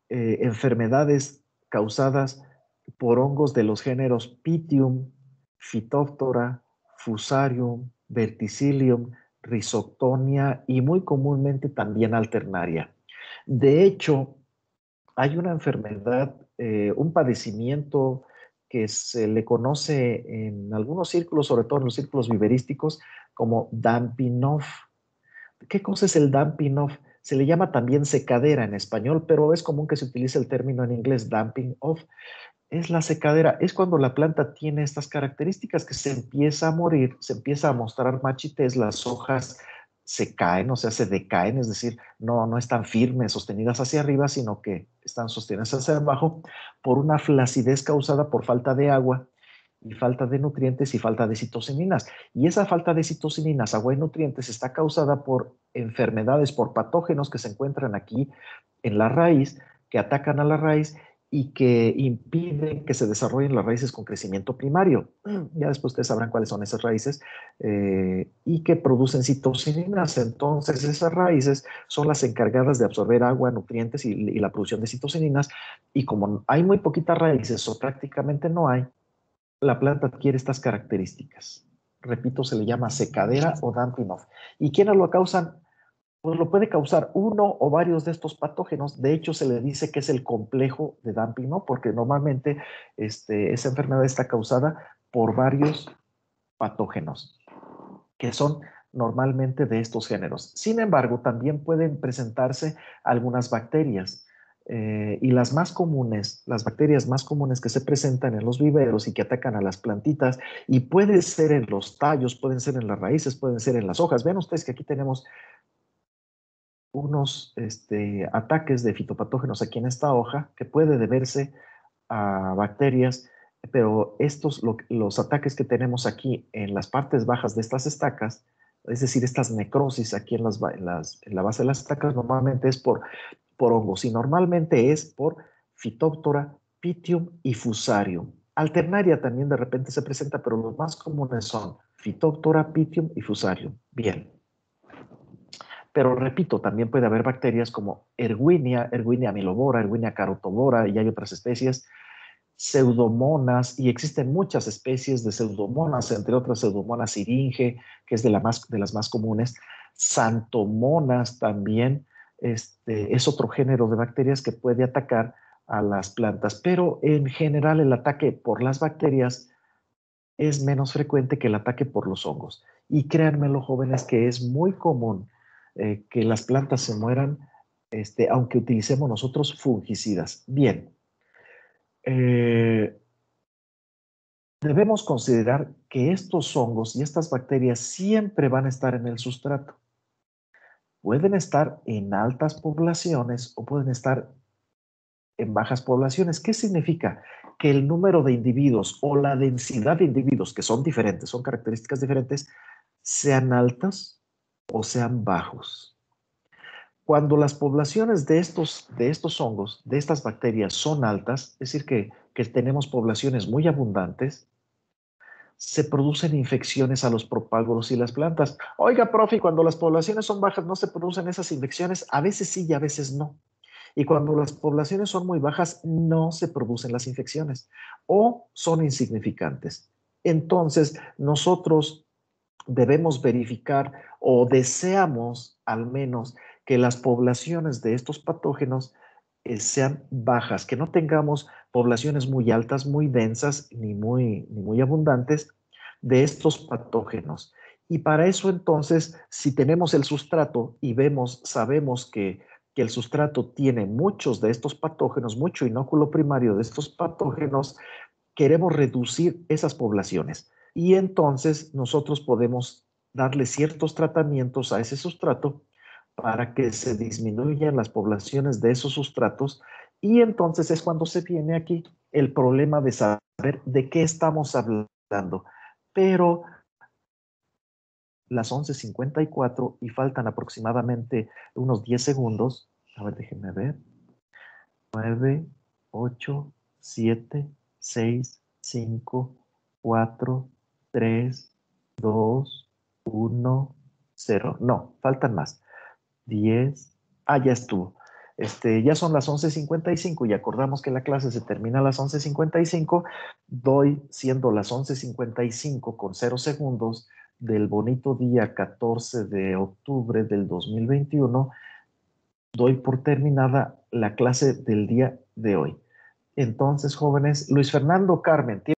enfermedades causadas por hongos de los géneros Pythium, Phytophthora, Fusarium, Verticillium, Rhizoctonia y muy comúnmente también Alternaria. De hecho, hay una enfermedad, un padecimiento que se le conoce en algunos círculos, sobre todo en los círculos viverísticos, como damping off. ¿Qué cosa es el damping off? Se le llama también secadera en español, pero es común que se utilice el término en inglés, damping off. Es la secadera, es cuando la planta tiene estas características que se empieza a morir, se empieza a mostrar marchitez, las hojas se caen, o sea, se decaen, es decir, no están firmes, sostenidas hacia arriba, sino que están sostenidas hacia abajo por una flacidez causada por falta de agua y falta de nutrientes y falta de citosininas. Y esa falta de citosininas, agua y nutrientes está causada por enfermedades, por patógenos que se encuentran aquí en la raíz, que atacan a la raíz y que impiden que se desarrollen las raíces con crecimiento primario. Ya después ustedes sabrán cuáles son esas raíces y que producen citosininas. Entonces esas raíces son las encargadas de absorber agua, nutrientes y la producción de citosininas. Y como hay muy poquitas raíces o prácticamente no hay, la planta adquiere estas características. Repito, se le llama secadera o damping off. ¿Y quiénes lo causan? Pues lo puede causar uno o varios de estos patógenos. De hecho, se le dice que es el complejo de damping, ¿no? Porque normalmente esa enfermedad está causada por varios patógenos, que son normalmente de estos géneros. Sin embargo, también pueden presentarse algunas bacterias. Y las más comunes, las bacterias más comunes que se presentan en los viveros y que atacan a las plantitas, y puede ser en los tallos, pueden ser en las raíces, pueden ser en las hojas. Ven ustedes que aquí tenemos unos ataques de fitopatógenos aquí en esta hoja que puede deberse a bacterias, pero los ataques que tenemos aquí en las partes bajas de estas estacas, es decir, estas necrosis aquí en la base de las estacas, normalmente es por hongos y normalmente es por Phytophthora, Pythium y Fusarium. Alternaria también de repente se presenta, pero los más comunes son Phytophthora, Pythium y Fusarium. Bien. Pero repito, también puede haber bacterias como Erwinia amylobora, Erwinia carotobora, y hay otras especies, pseudomonas, y existen muchas especies de pseudomonas, entre otras pseudomonas syringe, que es de las más comunes, xanthomonas también, es otro género de bacterias que puede atacar a las plantas, pero en general el ataque por las bacterias es menos frecuente que el ataque por los hongos. Y créanmelo, jóvenes, que es muy común que las plantas se mueran, aunque utilicemos nosotros fungicidas. Bien, debemos considerar que estos hongos y estas bacterias siempre van a estar en el sustrato. Pueden estar en altas poblaciones o pueden estar en bajas poblaciones. ¿Qué significa? Que el número de individuos o la densidad de individuos, que son diferentes, son características diferentes, sean altas o sean bajos. Cuando las poblaciones de estos hongos, de estas bacterias son altas, es decir, que tenemos poblaciones muy abundantes, se producen infecciones a los propágulos y las plantas. Oiga, profe, cuando las poblaciones son bajas, ¿no se producen esas infecciones? A veces sí y a veces no. Y cuando las poblaciones son muy bajas, no se producen las infecciones o son insignificantes. Entonces, nosotros debemos verificar o deseamos al menos que las poblaciones de estos patógenos sean bajas, que no tengamos poblaciones muy altas, muy densas, ni muy abundantes de estos patógenos. Y para eso entonces, si tenemos el sustrato y sabemos que el sustrato tiene muchos de estos patógenos, mucho inóculo primario de estos patógenos, queremos reducir esas poblaciones. Y entonces nosotros podemos darle ciertos tratamientos a ese sustrato para que se disminuyan las poblaciones de esos sustratos. Y entonces es cuando se viene aquí el problema de saber de qué estamos hablando. Pero las 11:54 y faltan aproximadamente unos 10 segundos. A ver, déjenme ver. 9, 8, 7, 6, 5, 4, 3, 2, 1, 0. No, faltan más. 10. Ya estuvo. Ya son las 11:55 y acordamos que la clase se termina a las 11:55. Doy, siendo las 11:55 con 0 segundos del bonito día 14 de octubre del 2021, doy por terminada la clase del día de hoy. Entonces, jóvenes, Luis Fernando, Carmen,